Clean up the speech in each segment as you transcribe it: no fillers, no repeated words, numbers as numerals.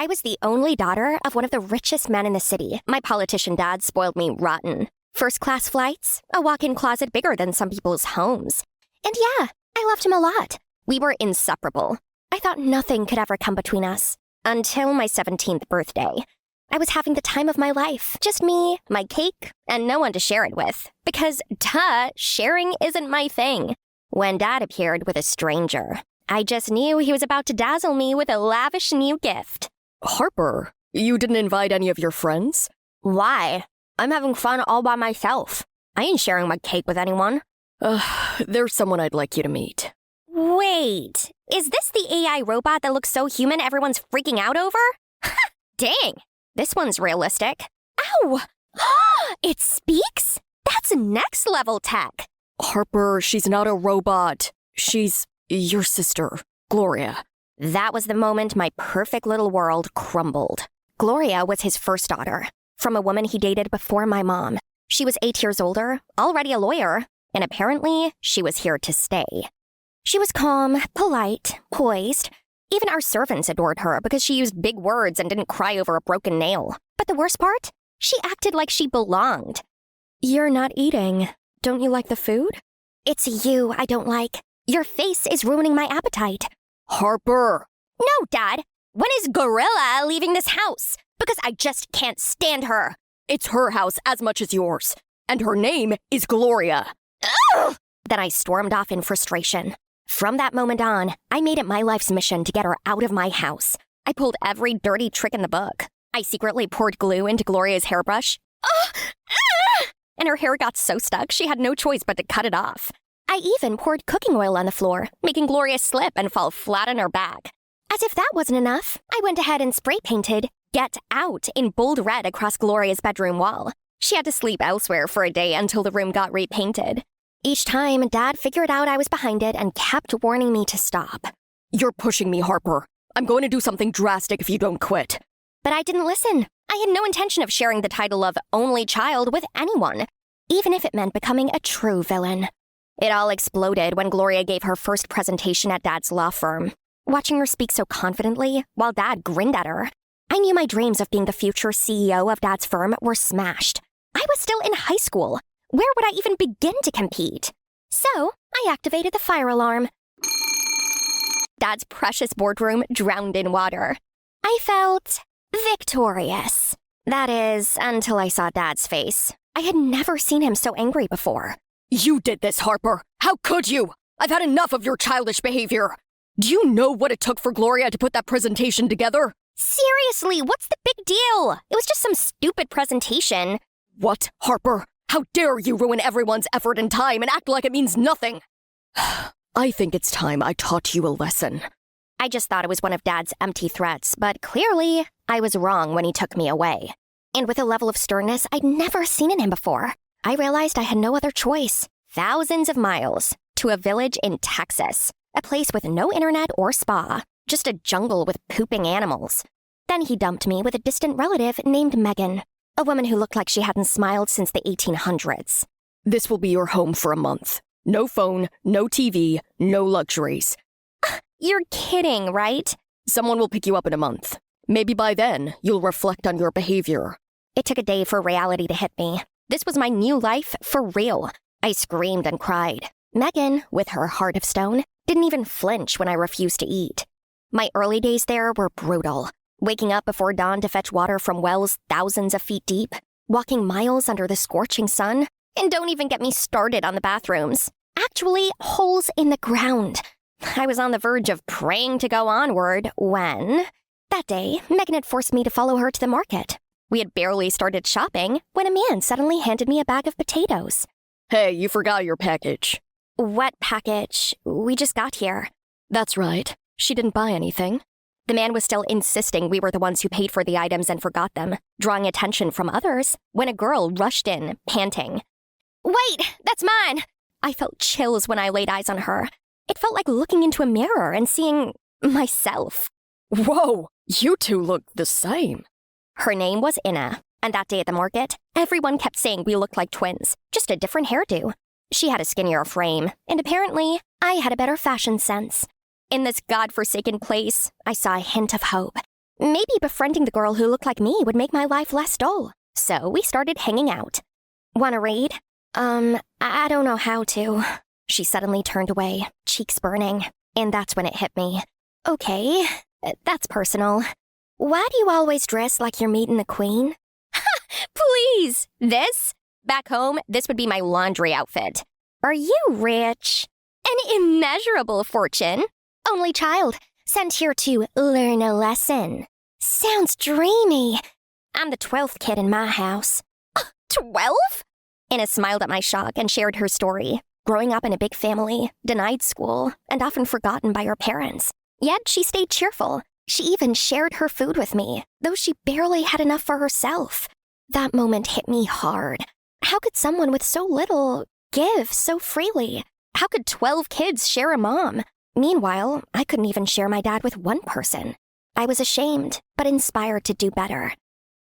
I was the only daughter of one of the richest men in the city. My politician dad spoiled me rotten. First-class flights, a walk-in closet bigger than some people's homes. And yeah, I loved him a lot. We were inseparable. I thought nothing could ever come between us. Until my 17th birthday. I was having the time of my life. Just me, my cake, and no one to share it with. Because, duh, sharing isn't my thing. When Dad appeared with a stranger, I just knew he was about to dazzle me with a lavish new gift. Harper, you didn't invite any of your friends? Why? I'm having fun all by myself. I ain't sharing my cake with anyone. There's someone I'd like you to meet. Wait, is this the AI robot that looks so human everyone's freaking out over? Dang, this one's realistic. Ow! It speaks? That's next level tech. Harper, she's not a robot. She's your sister, Gloria. That was the moment my perfect little world crumbled. Gloria was his first daughter, from a woman he dated before my mom. She was 8 years older, already a lawyer, and apparently she was here to stay. She was calm, polite, poised. Even our servants adored her because she used big words and didn't cry over a broken nail. But the worst part? She acted like she belonged. You're not eating. Don't you like the food? It's you I don't like. Your face is ruining my appetite. Harper! No, Dad. When is Gorilla leaving this house? Because I just can't stand her. It's her house as much as yours. And her name is Gloria. Ugh! Then I stormed off in frustration. From that moment on, I made it my life's mission to get her out of my house. I pulled every dirty trick in the book. I secretly poured glue into Gloria's hairbrush. And her hair got so stuck she had no choice but to cut it off. I even poured cooking oil on the floor, making Gloria slip and fall flat on her back. As if that wasn't enough, I went ahead and spray painted "Get Out" in bold red across Gloria's bedroom wall. She had to sleep elsewhere for a day until the room got repainted. Each time, Dad figured out I was behind it and kept warning me to stop. You're pushing me, Harper. I'm going to do something drastic if you don't quit. But I didn't listen. I had no intention of sharing the title of only child with anyone, even if it meant becoming a true villain. It all exploded when Gloria gave her first presentation at Dad's law firm. Watching her speak so confidently, while Dad grinned at her, I knew my dreams of being the future CEO of Dad's firm were smashed. I was still in high school. Where would I even begin to compete? So, I activated the fire alarm. Dad's precious boardroom drowned in water. I felt victorious. That is, until I saw Dad's face. I had never seen him so angry before. You did this, Harper. How could you? I've had enough of your childish behavior. Do you know what it took for Gloria to put that presentation together? Seriously, what's the big deal? It was just some stupid presentation. What, Harper? How dare you ruin everyone's effort and time and act like it means nothing? I think it's time I taught you a lesson. I just thought it was one of Dad's empty threats, but clearly, I was wrong when he took me away. And with a level of sternness I'd never seen in him before, I realized I had no other choice. Thousands of miles to a village in Texas, a place with no internet or spa, just a jungle with pooping animals. Then he dumped me with a distant relative named Megan, a woman who looked like she hadn't smiled since the 1800s. This will be your home for a month. No phone, no TV, no luxuries. You're kidding, right? Someone will pick you up in a month. Maybe by then, you'll reflect on your behavior. It took a day for reality to hit me. This was my new life for real. I screamed and cried. Megan, with her heart of stone, didn't even flinch when I refused to eat. My early days there were brutal. Waking up before dawn to fetch water from wells thousands of feet deep, walking miles under the scorching sun, and don't even get me started on the bathrooms. Actually, holes in the ground. I was on the verge of praying to go onward when... That day, Megan had forced me to follow her to the market. We had barely started shopping when a man suddenly handed me a bag of potatoes. Hey, you forgot your package. What package? We just got here. That's right. She didn't buy anything. The man was still insisting we were the ones who paid for the items and forgot them, drawing attention from others, when a girl rushed in, panting. Wait, that's mine! I felt chills when I laid eyes on her. It felt like looking into a mirror and seeing myself. Whoa, you two look the same. Her name was Inna, and that day at the market, everyone kept saying we looked like twins, just a different hairdo. She had a skinnier frame, and apparently, I had a better fashion sense. In this godforsaken place, I saw a hint of hope. maybe befriending the girl who looked like me would make my life less dull. So we started hanging out. Wanna read? I don't know how to. She suddenly turned away, cheeks burning, and that's when it hit me. Okay, that's personal. Why do you always dress like you're meeting the queen? Please! This? Back home, this would be my laundry outfit. Are you rich? An immeasurable fortune. Only child, sent here to learn a lesson. Sounds dreamy. I'm the 12th kid in my house. 12? Inna smiled at my shock and shared her story. Growing up in a big family, denied school, and often forgotten by her parents. Yet she stayed cheerful. She even shared her food with me, though she barely had enough for herself. That moment hit me hard. How could someone with so little give so freely? How could 12 kids share a mom? Meanwhile, I couldn't even share my dad with one person. I was ashamed, but inspired to do better.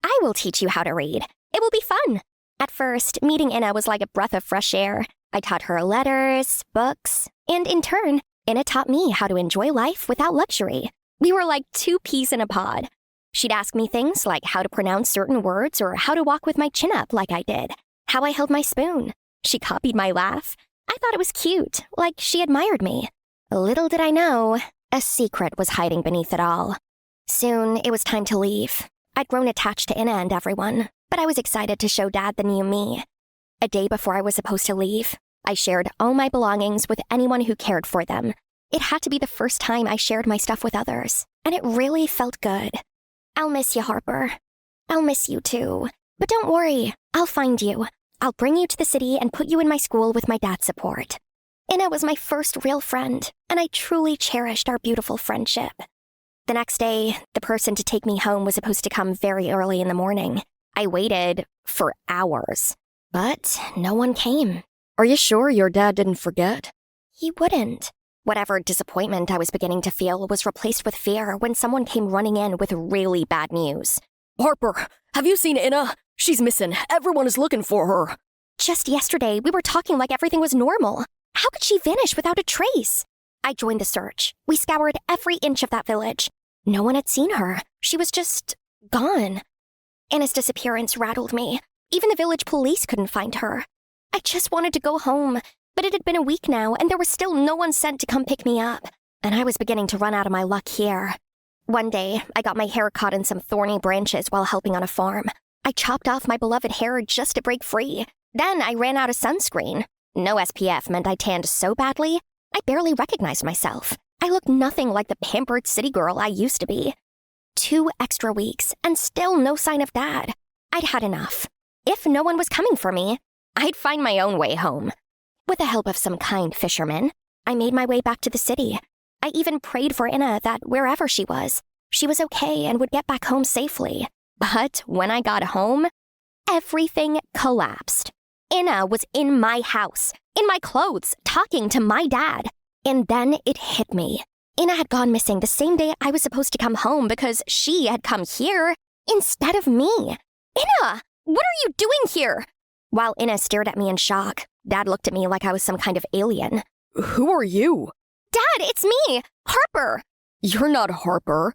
I will teach you how to read. It will be fun. At first, meeting Inna was like a breath of fresh air. I taught her letters, books, and in turn, Inna taught me how to enjoy life without luxury. We were like two peas in a pod. She'd ask me things like how to pronounce certain words or how to walk with my chin up like I did, how I held my spoon. She copied my laugh. I thought it was cute, like she admired me. Little did I know, a secret was hiding beneath it all. Soon, it was time to leave. I'd grown attached to Inna and everyone, but I was excited to show Dad the new me. A day before I was supposed to leave, I shared all my belongings with anyone who cared for them. It had to be the first time I shared my stuff with others, and it really felt good. I'll miss you, Harper. I'll miss you too. But don't worry, I'll find you. I'll bring you to the city and put you in my school with my dad's support. Inna was my first real friend, and I truly cherished our beautiful friendship. The next day, the person to take me home was supposed to come very early in the morning. I waited for hours, but no one came. Are you sure your dad didn't forget? He wouldn't. Whatever disappointment I was beginning to feel was replaced with fear when someone came running in with really bad news. Harper, have you seen Inna? She's missing. Everyone is looking for her. Just yesterday, we were talking like everything was normal. How could she vanish without a trace? I joined the search. We scoured every inch of that village. No one had seen her. She was just gone. Inna's disappearance rattled me. Even the village police couldn't find her. I just wanted to go home, but it had been a week now, and there was still no one sent to come pick me up. And I was beginning to run out of my luck here. One day, I got my hair caught in some thorny branches while helping on a farm. I chopped off my beloved hair just to break free. Then I ran out of sunscreen. No SPF meant I tanned so badly, I barely recognized myself. I looked nothing like the pampered city girl I used to be. 2 extra weeks, and still no sign of Dad. I'd had enough. If no one was coming for me, I'd find my own way home. With the help of some kind fishermen, I made my way back to the city. I even prayed for Inna that wherever she was okay and would get back home safely. But when I got home, everything collapsed. Inna was in my house, in my clothes, talking to my dad. And then it hit me. Inna had gone missing the same day I was supposed to come home because she had come here instead of me. Inna, what are you doing here? While Inna stared at me in shock, Dad looked at me like I was some kind of alien. Who are you? Dad, it's me, Harper. You're not Harper.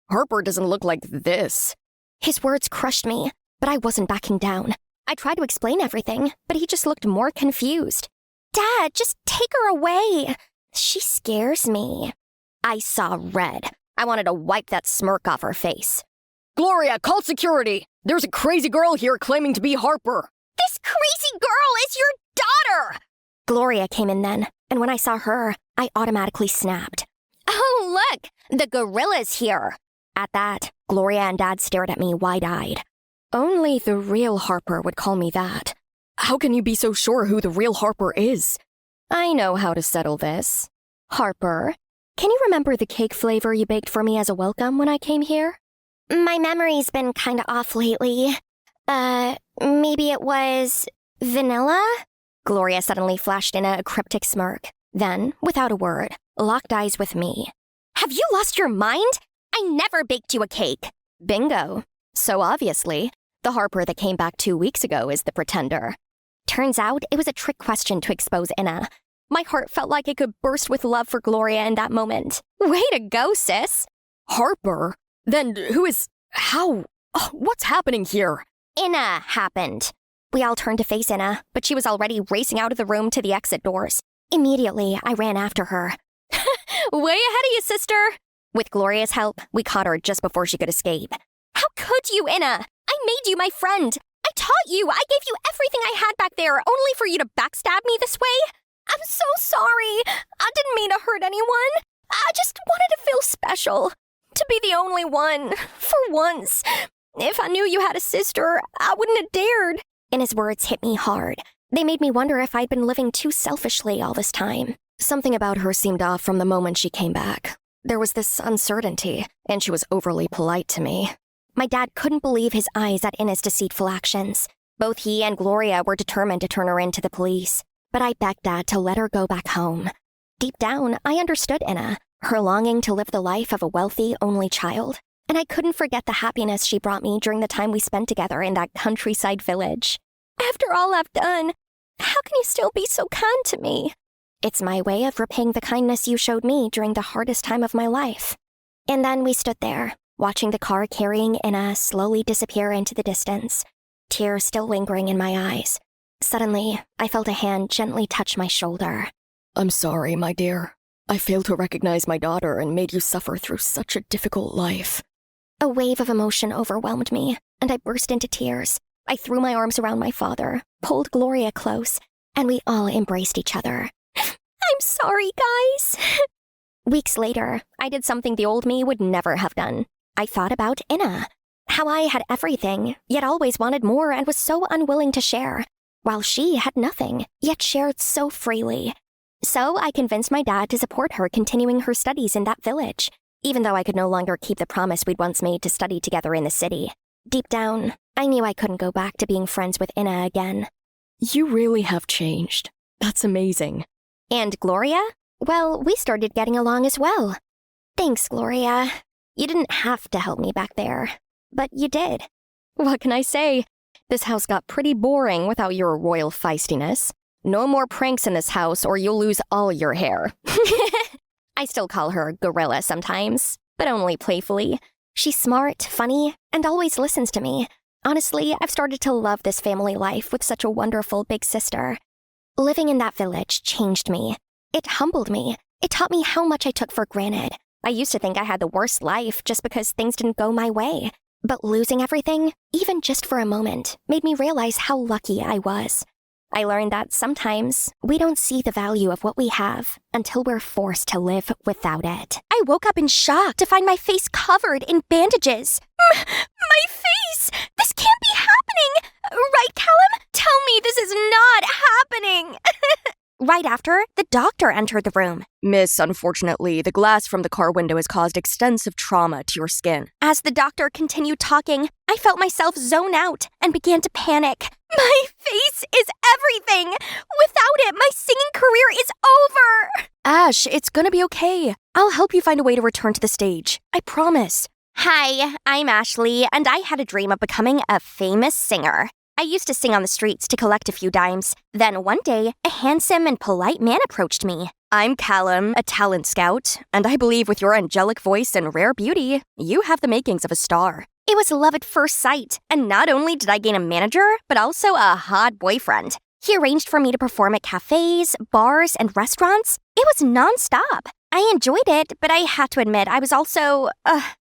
Harper doesn't look like this. His words crushed me, but I wasn't backing down. I tried to explain everything, but he just looked more confused. Dad, just take her away. She scares me. I saw red. I wanted to wipe that smirk off her face. Gloria, call security! There's a crazy girl here claiming to be Harper. This crazy girl is your daughter! Gloria came in then, and when I saw her, I automatically snapped. Oh, look! The gorilla's here! At that, Gloria and Dad stared at me wide-eyed. Only the real Harper would call me that. How can you be so sure who the real Harper is? I know how to settle this. Harper, can you remember the cake flavor you baked for me as a welcome when I came here? My memory's been kinda off lately. Maybe it was vanilla? Gloria suddenly flashed in a cryptic smirk. Then, without a word, locked eyes with me. Have you lost your mind? I never baked you a cake. Bingo. So obviously, the Harper that came back 2 weeks ago is the pretender. Turns out it was a trick question to expose Inna. My heart felt like it could burst with love for Gloria in that moment. Way to go, sis. Harper? Then who is... How? Oh, what's happening here? Inna happened. We all turned to face Inna, but she was already racing out of the room to the exit doors. Immediately, I ran after her. Way ahead of you, sister! With Gloria's help, we caught her just before she could escape. How could you, Inna? I made you my friend. I taught you. I gave you everything I had back there, only for you to backstab me this way. I'm so sorry. I didn't mean to hurt anyone. I just wanted to feel special. To be the only one. For once. If I knew you had a sister, I wouldn't have dared. And his words hit me hard. They made me wonder if I'd been living too selfishly all this time. Something about her seemed off from the moment she came back. There was this uncertainty, and she was overly polite to me. My dad couldn't believe his eyes at Inna's deceitful actions. Both he and Gloria were determined to turn her in to the police. But I begged Dad to let her go back home. Deep down, I understood Inna, her longing to live the life of a wealthy, only child. And I couldn't forget the happiness she brought me during the time we spent together in that countryside village. After all I've done, how can you still be so kind to me? It's my way of repaying the kindness you showed me during the hardest time of my life. And then we stood there, watching the car carrying Inna slowly disappear into the distance, tears still lingering in my eyes. Suddenly, I felt a hand gently touch my shoulder. I'm sorry, my dear. I failed to recognize my daughter and made you suffer through such a difficult life. A wave of emotion overwhelmed me, and I burst into tears. I threw my arms around my father, pulled Gloria close, and we all embraced each other. I'm sorry, guys. Weeks later, I did something the old me would never have done. I thought about Inna. How I had everything, yet always wanted more and was so unwilling to share, while she had nothing, yet shared so freely. So I convinced my dad to support her continuing her studies in that village, even though I could no longer keep the promise we'd once made to study together in the city. Deep down, I knew I couldn't go back to being friends with Inna again. You really have changed. That's amazing. And Gloria? Well, we started getting along as well. Thanks, Gloria. You didn't have to help me back there, but you did. What can I say? This house got pretty boring without your royal feistiness. No more pranks in this house or you'll lose all your hair. I still call her Gorilla sometimes, but only playfully. She's smart, funny, and always listens to me. Honestly, I've started to love this family life with such a wonderful big sister. Living in that village changed me. It humbled me. It taught me how much I took for granted. I used to think I had the worst life just because things didn't go my way. But losing everything, even just for a moment, made me realize how lucky I was. I learned that sometimes we don't see the value of what we have until we're forced to live without it. I woke up in shock to find my face covered in bandages. My face! This can't be happening! Right, Callum? Tell me this is not happening! Right after, the doctor entered the room. Miss, unfortunately, the glass from the car window has caused extensive trauma to your skin. As the doctor continued talking, I felt myself zone out and began to panic. My face is everything! Without it, my singing career is over! Ash, it's gonna be okay. I'll help you find a way to return to the stage. I promise. Hi, I'm Ashley, and I had a dream of becoming a famous singer. I used to sing on the streets to collect a few dimes. Then one day, a handsome and polite man approached me. I'm Callum, a talent scout, and I believe with your angelic voice and rare beauty, you have the makings of a star. It was love at first sight, and not only did I gain a manager, but also a hot boyfriend. He arranged for me to perform at cafes, bars, and restaurants. It was nonstop. I enjoyed it, but I had to admit I was also,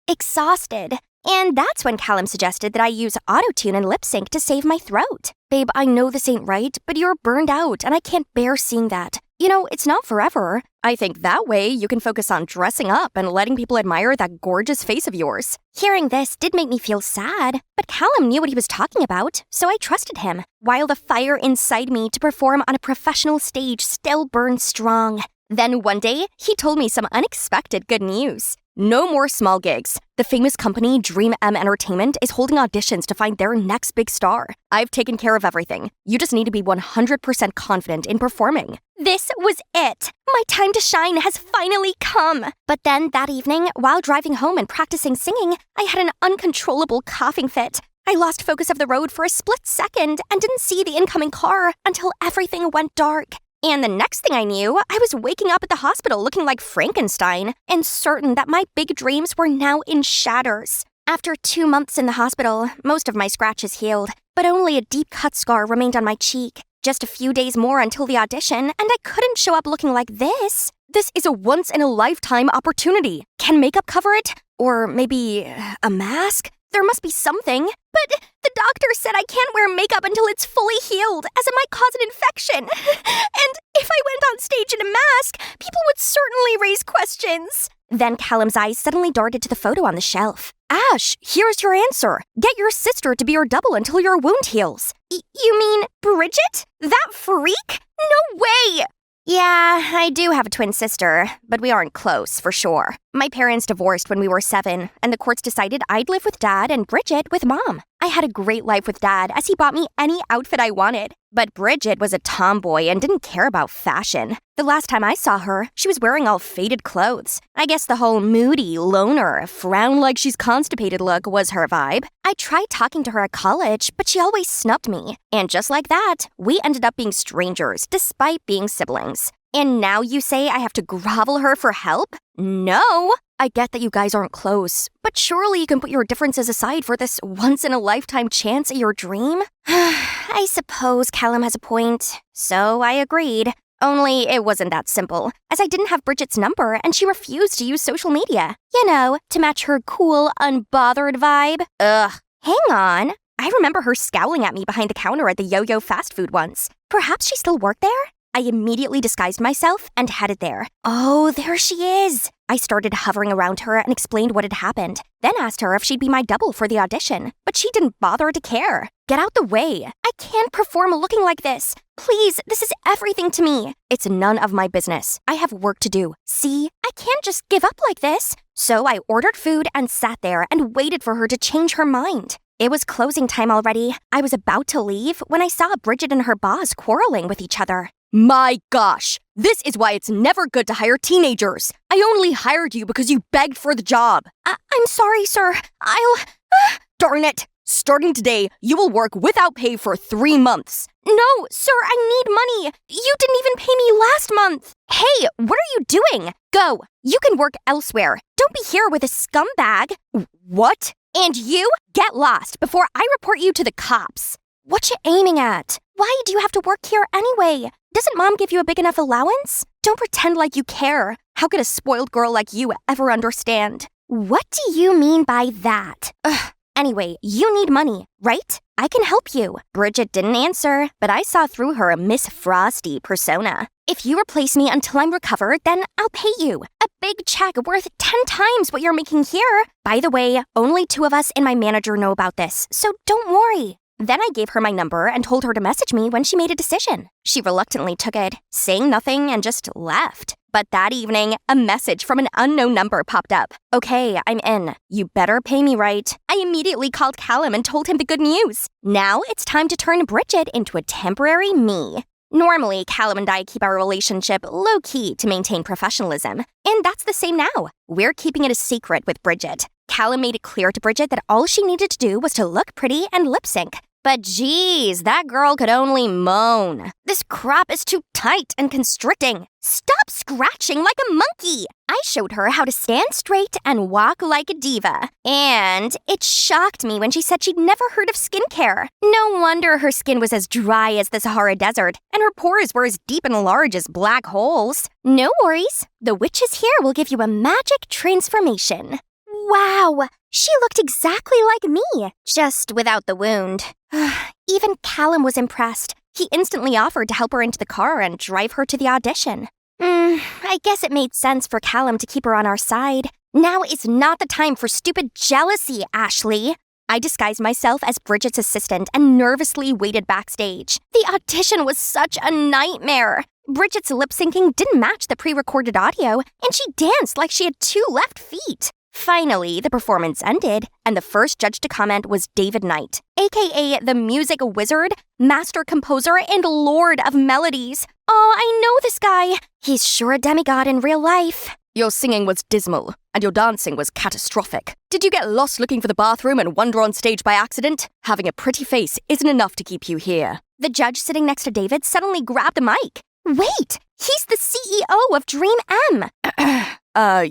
exhausted. And that's when Callum suggested that I use autotune and lip sync to save my throat. Babe, I know this ain't right, but you're burned out, and I can't bear seeing that. You know, it's not forever. I think that way you can focus on dressing up and letting people admire that gorgeous face of yours. Hearing this did make me feel sad, but Callum knew what he was talking about, so I trusted him, while the fire inside me to perform on a professional stage still burned strong. Then one day, he told me some unexpected good news. No more small gigs. The famous company Dream M Entertainment is holding auditions to find their next big star. I've taken care of everything. You just need to be 100% confident in performing. This was it. My time to shine has finally come. But then that evening, while driving home and practicing singing, I had an uncontrollable coughing fit. I lost focus of the road for a split second and didn't see the incoming car until everything went dark. And the next thing I knew, I was waking up at the hospital looking like Frankenstein and certain that my big dreams were now in shatters. After 2 months in the hospital, most of my scratches healed, but only a deep cut scar remained on my cheek. Just a few days more until the audition, and I couldn't show up looking like this. This is a once-in-a-lifetime opportunity. Can makeup cover it? Or maybe a mask? There must be something. But the doctor said I can't wear makeup until it's fully healed, as it might cause an infection. And if I went on stage in a mask, people would certainly raise questions. Then Callum's eyes suddenly darted to the photo on the shelf. Ash, here's your answer. Get your sister to be your double until your wound heals. You mean Bridget? That freak? No way! Yeah, I do have a twin sister, but we aren't close, for sure. My parents divorced when we were 7, and the courts decided I'd live with Dad and Bridget with Mom. I had a great life with Dad, as he bought me any outfit I wanted. But Bridget was a tomboy and didn't care about fashion. The last time I saw her, she was wearing all faded clothes. I guess the whole moody, loner, frown like she's constipated look was her vibe. I tried talking to her at college, but she always snubbed me. And just like that, we ended up being strangers, despite being siblings. And now you say I have to grovel her for help? No! I get that you guys aren't close, but surely you can put your differences aside for this once-in-a-lifetime chance at your dream? I suppose Callum has a point, so I agreed. Only it wasn't that simple, as I didn't have Bridget's number and she refused to use social media. You know, to match her cool, unbothered vibe. Ugh. Hang on. I remember her scowling at me behind the counter at the Yo-Yo fast food once. Perhaps she still worked there? I immediately disguised myself and headed there. Oh, there she is. I started hovering around her and explained what had happened, then asked her if she'd be my double for the audition, but she didn't bother to care. Get out the way. I can't perform looking like this. Please, this is everything to me. It's none of my business. I have work to do. See, I can't just give up like this. So I ordered food and sat there and waited for her to change her mind. It was closing time already. I was about to leave when I saw Bridget and her boss quarreling with each other. My gosh, this is why it's never good to hire teenagers. I only hired you because you begged for the job. I'm sorry, sir. Darn it. Starting today, you will work without pay for 3 months. No, sir, I need money. You didn't even pay me last month. Hey, what are you doing? Go. You can work elsewhere. Don't be here with a scumbag. What? And you? Get lost before I report you to the cops. What you aiming at? Why do you have to work here anyway? Doesn't Mom give you a big enough allowance? Don't pretend like you care. How could a spoiled girl like you ever understand? What do you mean by that? Anyway, you need money, right? I can help you. Bridget didn't answer, but I saw through her Miss Frosty persona. If you replace me until I'm recovered, then I'll pay you. A big check worth 10 times what you're making here. By the way, only 2 of us and my manager know about this, so don't worry. Then I gave her my number and told her to message me when she made a decision. She reluctantly took it, saying nothing and just left. But that evening, a message from an unknown number popped up. Okay, I'm in. You better pay me right. I immediately called Callum and told him the good news. Now it's time to turn Bridget into a temporary me. Normally, Callum and I keep our relationship low-key to maintain professionalism. And that's the same now. We're keeping it a secret with Bridget. Callum made it clear to Bridget that all she needed to do was to look pretty and lip-sync. But geez, that girl could only moan. This crop is too tight and constricting. Stop scratching like a monkey. I showed her how to stand straight and walk like a diva. And it shocked me when she said she'd never heard of skincare. No wonder her skin was as dry as the Sahara Desert, and her pores were as deep and large as black holes. No worries. The witches here will give you a magic transformation. Wow, she looked exactly like me, just without the wound. Even Callum was impressed. He instantly offered to help her into the car and drive her to the audition. I guess it made sense for Callum to keep her on our side. Now is not the time for stupid jealousy, Ashley. I disguised myself as Bridget's assistant and nervously waited backstage. The audition was such a nightmare. Bridget's lip-syncing didn't match the pre-recorded audio, and she danced like she had 2 left feet. Finally, the performance ended, and the first judge to comment was David Knight, aka the music wizard, master composer, and lord of melodies. Oh, I know this guy. He's sure a demigod in real life. Your singing was dismal, and your dancing was catastrophic. Did you get lost looking for the bathroom and wander on stage by accident? Having a pretty face isn't enough to keep you here. The judge sitting next to David suddenly grabbed the mic. Wait! He's the CEO of Dream M!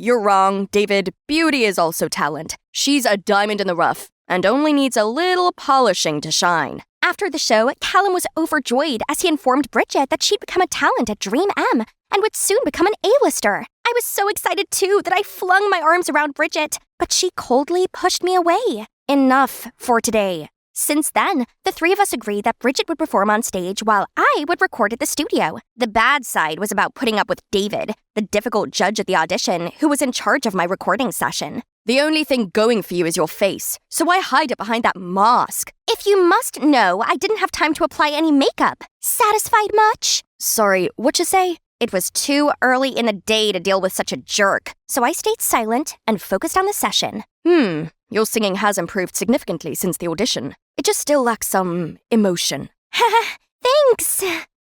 You're wrong, David. Beauty is also talent. She's a diamond in the rough and only needs a little polishing to shine. After the show, Callum was overjoyed as he informed Bridget that she'd become a talent at Dream M and would soon become an A-lister. I was so excited too that I flung my arms around Bridget, but she coldly pushed me away. Enough for today. Since then, the three of us agreed that Bridget would perform on stage while I would record at the studio. The bad side was about putting up with David, the difficult judge at the audition who was in charge of my recording session. The only thing going for you is your face, so why hide it behind that mask? If you must know, I didn't have time to apply any makeup. Satisfied much? Sorry, what'd you say? It was too early in the day to deal with such a jerk, so I stayed silent and focused on the session. Your singing has improved significantly since the audition. It just still lacks some emotion. Thanks!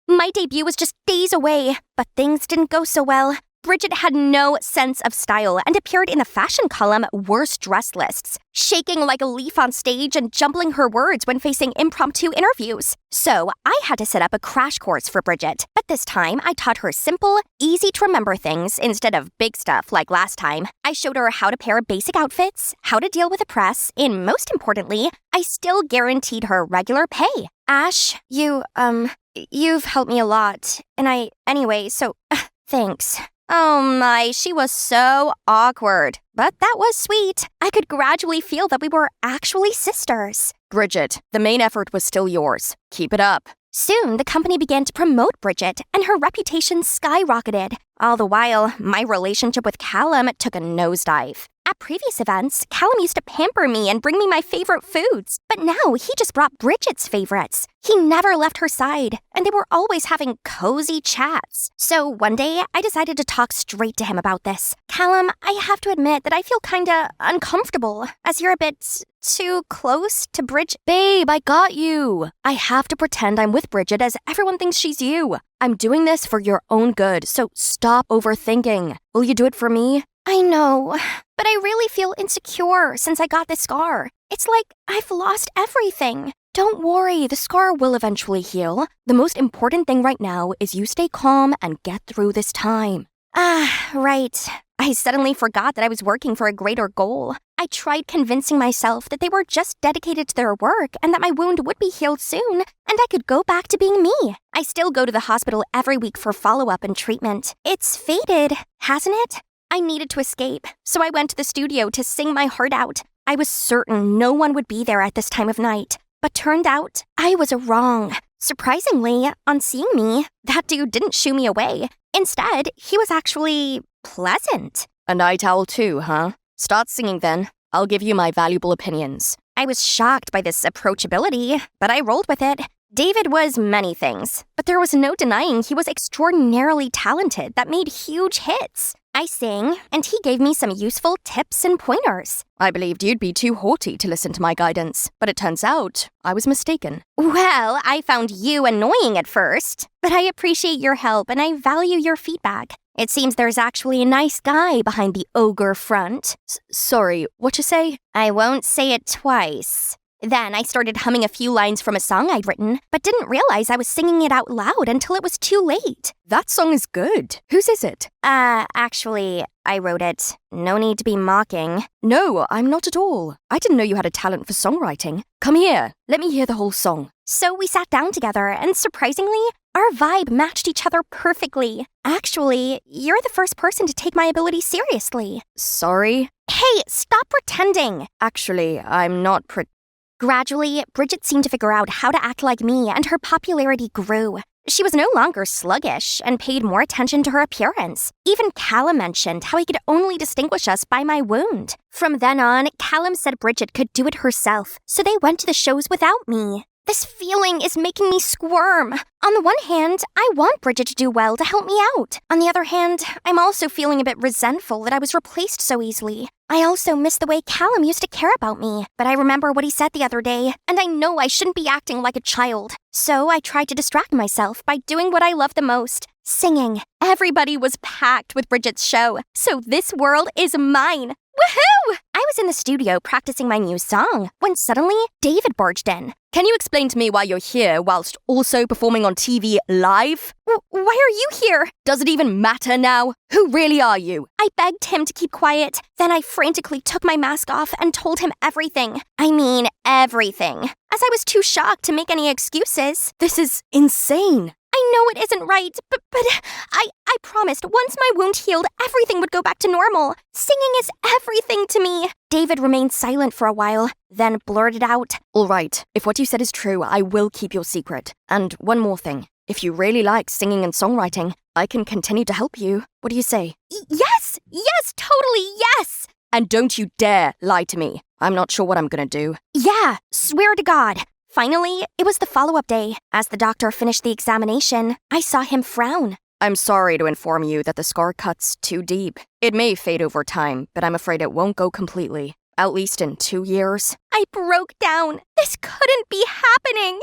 My debut was just days away, but things didn't go so well. Bridget had no sense of style and appeared in the fashion column Worst Dress Lists, shaking like a leaf on stage and jumbling her words when facing impromptu interviews. So I had to set up a crash course for Bridget, but this time I taught her simple, easy-to-remember things instead of big stuff like last time. I showed her how to pair basic outfits, how to deal with the press, and most importantly, I still guaranteed her regular pay. Ash, you've helped me a lot, and thanks. Oh my, she was so awkward. But that was sweet. I could gradually feel that we were actually sisters. Bridget, the main effort was still yours. Keep it up. Soon, the company began to promote Bridget, and her reputation skyrocketed. All the while, my relationship with Callum took a nosedive. At previous events, Callum used to pamper me and bring me my favorite foods. But now, he just brought Bridget's favorites. He never left her side, and they were always having cozy chats. So one day, I decided to talk straight to him about this. Callum, I have to admit that I feel kinda uncomfortable, as you're a bit too close to Bridget. Babe, I got you. I have to pretend I'm with Bridget as everyone thinks she's you. I'm doing this for your own good, so stop overthinking. Will you do it for me? I know, but I really feel insecure since I got this scar. It's like I've lost everything. Don't worry, the scar will eventually heal. The most important thing right now is you stay calm and get through this time. Right. I suddenly forgot that I was working for a greater goal. I tried convincing myself that they were just dedicated to their work and that my wound would be healed soon, and I could go back to being me. I still go to the hospital every week for follow-up and treatment. It's faded, hasn't it? I needed to escape, so I went to the studio to sing my heart out. I was certain no one would be there at this time of night, but turned out I was wrong. Surprisingly, on seeing me, that dude didn't shoo me away. Instead, he was actually pleasant. A night owl too, huh? Start singing then. I'll give you my valuable opinions. I was shocked by this approachability, but I rolled with it. David was many things, but there was no denying he was extraordinarily talented that made huge hits. I sang, and he gave me some useful tips and pointers. I believed you'd be too haughty to listen to my guidance, but it turns out I was mistaken. Well, I found you annoying at first, but I appreciate your help and I value your feedback. It seems there's actually a nice guy behind the ogre front. Sorry, what you say? I won't say it twice. Then I started humming a few lines from a song I'd written, but didn't realize I was singing it out loud until it was too late. That song is good. Whose is it? Actually, I wrote it. No need to be mocking. No, I'm not at all. I didn't know you had a talent for songwriting. Come here, let me hear the whole song. So we sat down together, and surprisingly, our vibe matched each other perfectly. Actually, you're the first person to take my ability seriously. Sorry? Hey, stop pretending! Actually, I'm not Gradually, Bridget seemed to figure out how to act like me, and her popularity grew. She was no longer sluggish and paid more attention to her appearance. Even Callum mentioned how he could only distinguish us by my wound. From then on, Callum said Bridget could do it herself, so they went to the shows without me. This feeling is making me squirm. On the one hand, I want Bridget to do well to help me out. On the other hand, I'm also feeling a bit resentful that I was replaced so easily. I also miss the way Callum used to care about me, but I remember what he said the other day, and I know I shouldn't be acting like a child. So I tried to distract myself by doing what I love the most, singing. Everybody was packed with Bridget's show, so this world is mine. Woohoo! I was in the studio practicing my new song when suddenly David barged in. Can you explain to me why you're here whilst also performing on TV live? Why are you here? Does it even matter now? Who really are you? I begged him to keep quiet. Then I frantically took my mask off and told him everything. I mean, everything. As I was too shocked to make any excuses. This is insane. I know it isn't right, but I promised once my wound healed, everything would go back to normal. Singing is everything to me. David remained silent for a while, then blurted out, All right, if what you said is true, I will keep your secret. And one more thing. If you really like singing and songwriting, I can continue to help you. What do you say? Yes, totally yes. And don't you dare lie to me. I'm not sure what I'm gonna do. Yeah, swear to God. Finally, it was the follow-up day. As the doctor finished the examination, I saw him frown. I'm sorry to inform you that the scar cut's too deep. It may fade over time, but I'm afraid it won't go completely. At least in 2 years. I broke down. This couldn't be happening.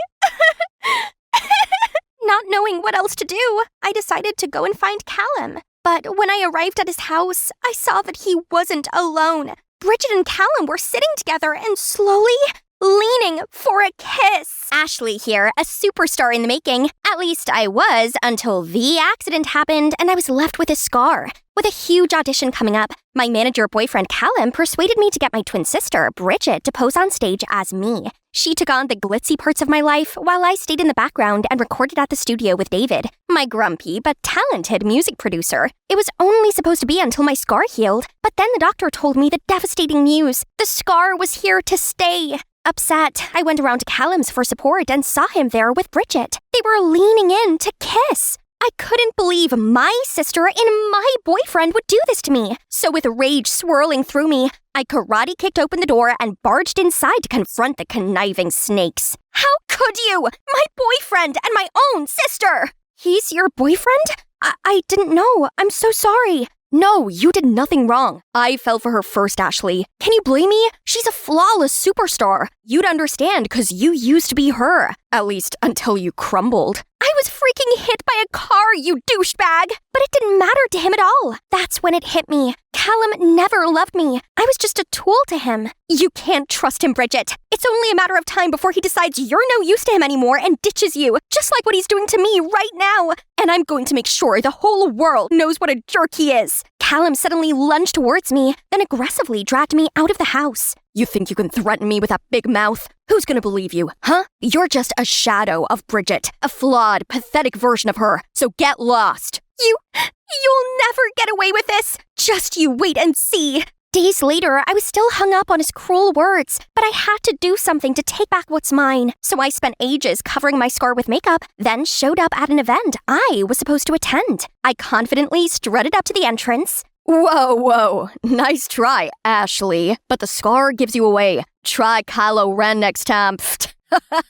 Not knowing what else to do, I decided to go and find Callum. But when I arrived at his house, I saw that he wasn't alone. Bridget and Callum were sitting together and slowly leaning for a kiss. Ashley here, a superstar in the making. At least I was until the accident happened and I was left with a scar. With a huge audition coming up, my manager boyfriend Callum persuaded me to get my twin sister, Bridget, to pose on stage as me. She took on the glitzy parts of my life while I stayed in the background and recorded at the studio with David, my grumpy but talented music producer. It was only supposed to be until my scar healed, but then the doctor told me the devastating news. The scar was here to stay. Upset, I went around to Callum's for support and saw him there with Bridget. They were leaning in to kiss. I couldn't believe my sister and my boyfriend would do this to me. So with rage swirling through me, I karate kicked open the door and barged inside to confront the conniving snakes. How could you? My boyfriend and my own sister! He's your boyfriend? I didn't know. I'm so sorry. No, you did nothing wrong. I fell for her first, Ashley. Can you blame me? She's a flawless superstar. You'd understand because you used to be her. At least until you crumbled. I was freaking hit by a car, you douchebag! But it didn't matter to him at all. That's when it hit me. Callum never loved me. I was just a tool to him. You can't trust him, Bridget. It's only a matter of time before he decides you're no use to him anymore and ditches you, just like what he's doing to me right now. And I'm going to make sure the whole world knows what a jerk he is. Callum suddenly lunged towards me, then aggressively dragged me out of the house. You think you can threaten me with that big mouth? Who's gonna believe you, huh? You're just a shadow of Bridget, a flawed, pathetic version of her, so get lost. You'll never get away with this. Just you wait and see. Days later, I was still hung up on his cruel words, but I had to do something to take back what's mine. So I spent ages covering my scar with makeup, then showed up at an event I was supposed to attend. I confidently strutted up to the entrance. Whoa. Nice try, Ashley. But the scar gives you away. Try Kylo Ren next time.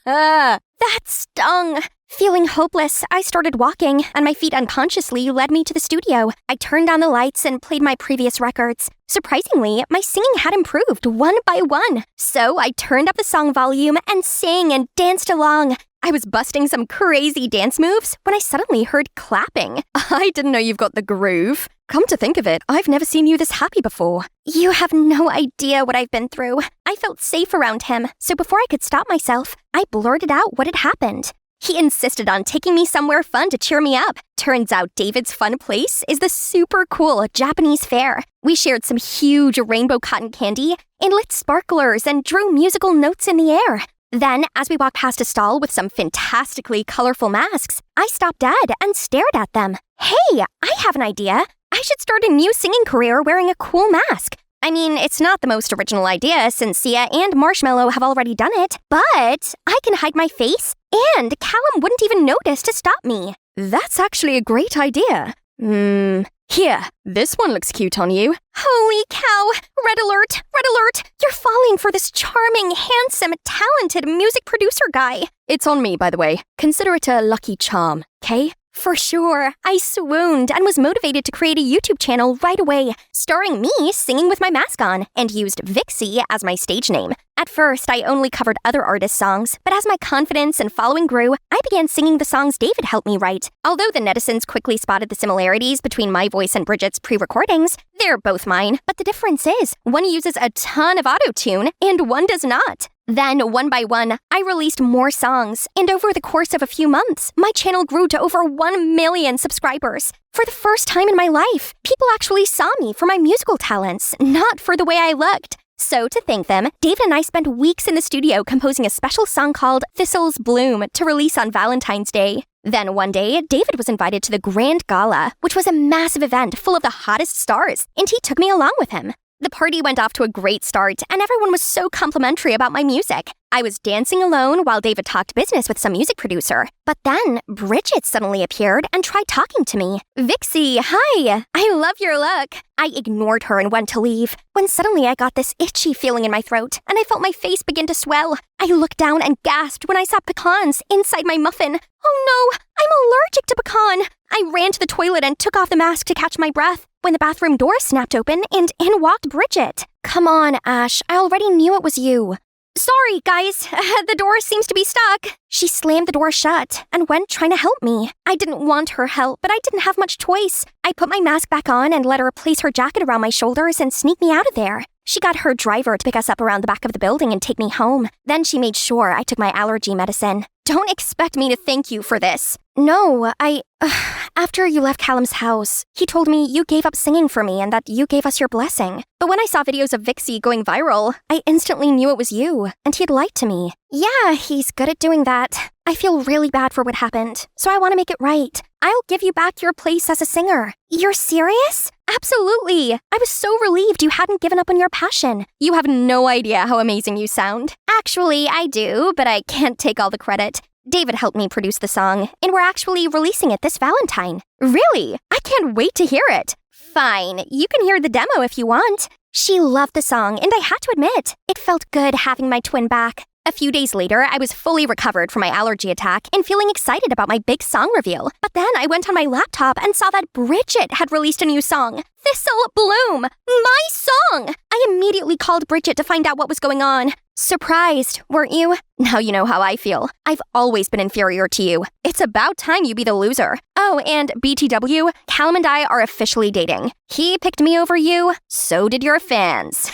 That stung. Feeling hopeless, I started walking, and my feet unconsciously led me to the studio. I turned on the lights and played my previous records. Surprisingly, my singing had improved one by one. So I turned up the song volume and sang and danced along. I was busting some crazy dance moves when I suddenly heard clapping. I didn't know you've got the groove. Come to think of it, I've never seen you this happy before. You have no idea what I've been through. I felt safe around him, so before I could stop myself, I blurted out what had happened. He insisted on taking me somewhere fun to cheer me up. Turns out David's fun place is the super cool Japanese fair. We shared some huge rainbow cotton candy and lit sparklers and drew musical notes in the air. Then, as we walked past a stall with some fantastically colorful masks, I stopped dead and stared at them. Hey, I have an idea. I should start a new singing career wearing a cool mask. I mean, it's not the most original idea since Sia and Marshmallow have already done it, but I can hide my face and Callum wouldn't even notice to stop me. That's actually a great idea. Here, this one looks cute on you. Holy cow! Red alert! Red alert! You're falling for this charming, handsome, talented music producer guy. It's on me, by the way. Consider it a lucky charm, okay? For sure. I swooned and was motivated to create a YouTube channel right away, starring me singing with my mask on, and used Vixie as my stage name. At first, I only covered other artists' songs, but as my confidence and following grew, I began singing the songs David helped me write. Although the netizens quickly spotted the similarities between my voice and Bridget's pre-recordings, they're both mine, but the difference is, one uses a ton of auto-tune and one does not. Then, one by one, I released more songs, and over the course of a few months, my channel grew to over 1 million subscribers. For the first time in my life, people actually saw me for my musical talents, not for the way I looked. So, to thank them, David and I spent weeks in the studio composing a special song called Thistle's Bloom to release on Valentine's Day. Then one day, David was invited to the Grand Gala, which was a massive event full of the hottest stars, and he took me along with him. The party went off to a great start, and everyone was so complimentary about my music. I was dancing alone while David talked business with some music producer. But then, Bridget suddenly appeared and tried talking to me. "Vixie, hi! I love your look." I ignored her and went to leave, when suddenly I got this itchy feeling in my throat, and I felt my face begin to swell. I looked down and gasped when I saw pecans inside my muffin. "Oh no, I'm allergic to pecan." I ran to the toilet and took off the mask to catch my breath, when the bathroom door snapped open and in walked Bridget. "Come on, Ash, I already knew it was you." "Sorry, guys, the door seems to be stuck." She slammed the door shut and went trying to help me. I didn't want her help, but I didn't have much choice. I put my mask back on and let her place her jacket around my shoulders and sneak me out of there. She got her driver to pick us up around the back of the building and take me home. Then she made sure I took my allergy medicine. Don't expect me to thank you for this. No, after you left Callum's house, he told me you gave up singing for me and that you gave us your blessing. But when I saw videos of Vixie going viral, I instantly knew it was you, and he'd lied to me. Yeah, he's good at doing that. I feel really bad for what happened, so I want to make it right. I'll give you back your place as a singer. You're serious? Absolutely. I was so relieved you hadn't given up on your passion. You have no idea how amazing you sound. Actually, I do, but I can't take all the credit. David helped me produce the song, and we're actually releasing it this Valentine. Really? I can't wait to hear it. Fine, you can hear the demo if you want. She loved the song, and I had to admit, it felt good having my twin back. A few days later, I was fully recovered from my allergy attack and feeling excited about my big song reveal. But then I went on my laptop and saw that Bridget had released a new song, Thistle Bloom, my song! I immediately called Bridget to find out what was going on. Surprised, weren't you? Now you know how I feel. I've always been inferior to you. It's about time you be the loser. Oh, and BTW, Callum and I are officially dating. He picked me over you, so did your fans.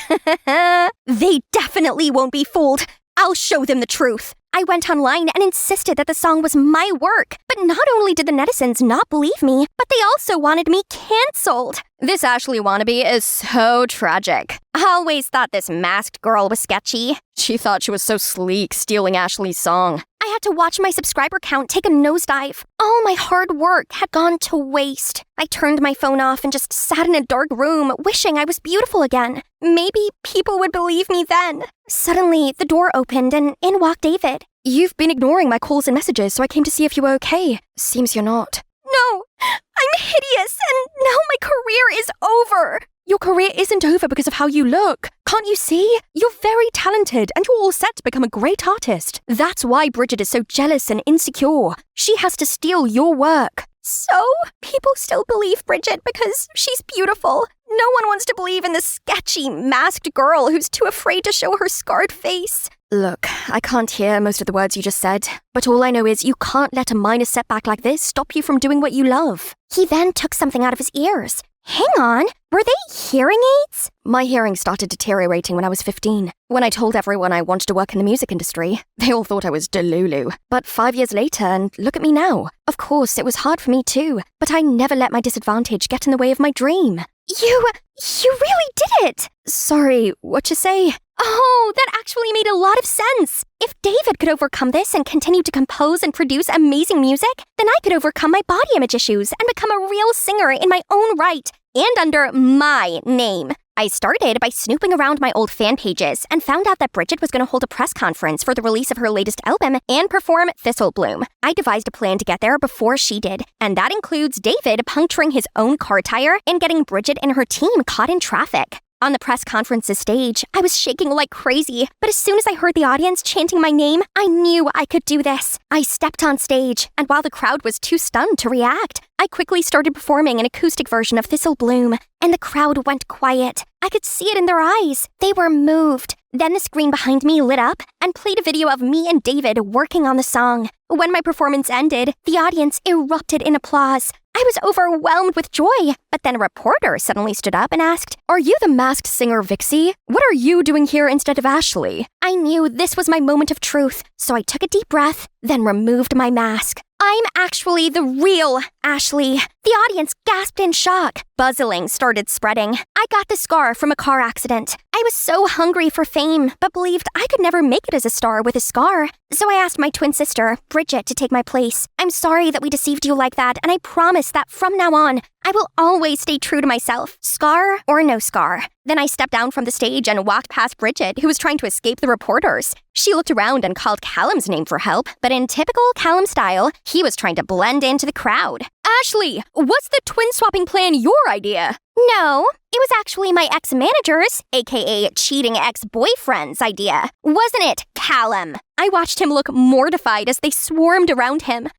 They definitely won't be fooled. I'll show them the truth. I went online and insisted that the song was my work. But not only did the netizens not believe me, but they also wanted me cancelled. This Ashley wannabe is so tragic. I always thought this masked girl was sketchy. She thought she was so sleek, stealing Ashley's song. I had to watch my subscriber count take a nosedive. All my hard work had gone to waste. I turned my phone off and just sat in a dark room, wishing I was beautiful again. Maybe people would believe me then. Suddenly, the door opened and in walked David. You've been ignoring my calls and messages, so I came to see if you were okay. Seems you're not. No, I'm hideous, and now my career is over. Your career isn't over because of how you look. Can't you see? You're very talented, and you're all set to become a great artist. That's why Bridget is so jealous and insecure. She has to steal your work. So, people still believe Bridget because she's beautiful. No one wants to believe in this sketchy, masked girl who's too afraid to show her scarred face. Look, I can't hear most of the words you just said, but all I know is you can't let a minor setback like this stop you from doing what you love. He then took something out of his ears. Hang on, were they hearing aids? My hearing started deteriorating when I was 15. When I told everyone I wanted to work in the music industry, they all thought I was delulu. But 5 years later, and look at me now. Of course, it was hard for me too, but I never let my disadvantage get in the way of my dream. You really did it! Sorry, what you say? Oh, that actually made a lot of sense. If David could overcome this and continue to compose and produce amazing music, then I could overcome my body image issues and become a real singer in my own right, and under my name. I started by snooping around my old fan pages and found out that Bridget was going to hold a press conference for the release of her latest album and perform Thistle Bloom. I devised a plan to get there before she did, and that includes David puncturing his own car tire and getting Bridget and her team caught in traffic. On the press conference's stage, I was shaking like crazy, but as soon as I heard the audience chanting my name, I knew I could do this. I stepped on stage, and while the crowd was too stunned to react, I quickly started performing an acoustic version of Thistle Bloom, and the crowd went quiet. I could see it in their eyes. They were moved. Then the screen behind me lit up and played a video of me and David working on the song. When my performance ended, the audience erupted in applause. I was overwhelmed with joy, but then a reporter suddenly stood up and asked, "Are you the masked singer Vixie? What are you doing here instead of Ashley?" I knew this was my moment of truth, so I took a deep breath, then removed my mask. I'm actually the real Ashley. The audience gasped in shock. Buzzing started spreading. I got the scar from a car accident. I was so hungry for fame, but believed I could never make it as a star with a scar. So I asked my twin sister, Bridget, to take my place. I'm sorry that we deceived you like that, and I promise that from now on, I will always stay true to myself, scar or no scar. Then I stepped down from the stage and walked past Bridget, who was trying to escape the reporters. She looked around and called Callum's name for help, but in typical Callum style, he was trying to blend into the crowd. Ashley, was the twin swapping plan your idea? No, it was actually my ex-manager's, aka cheating ex-boyfriend's idea. Wasn't it, Callum? I watched him look mortified as they swarmed around him.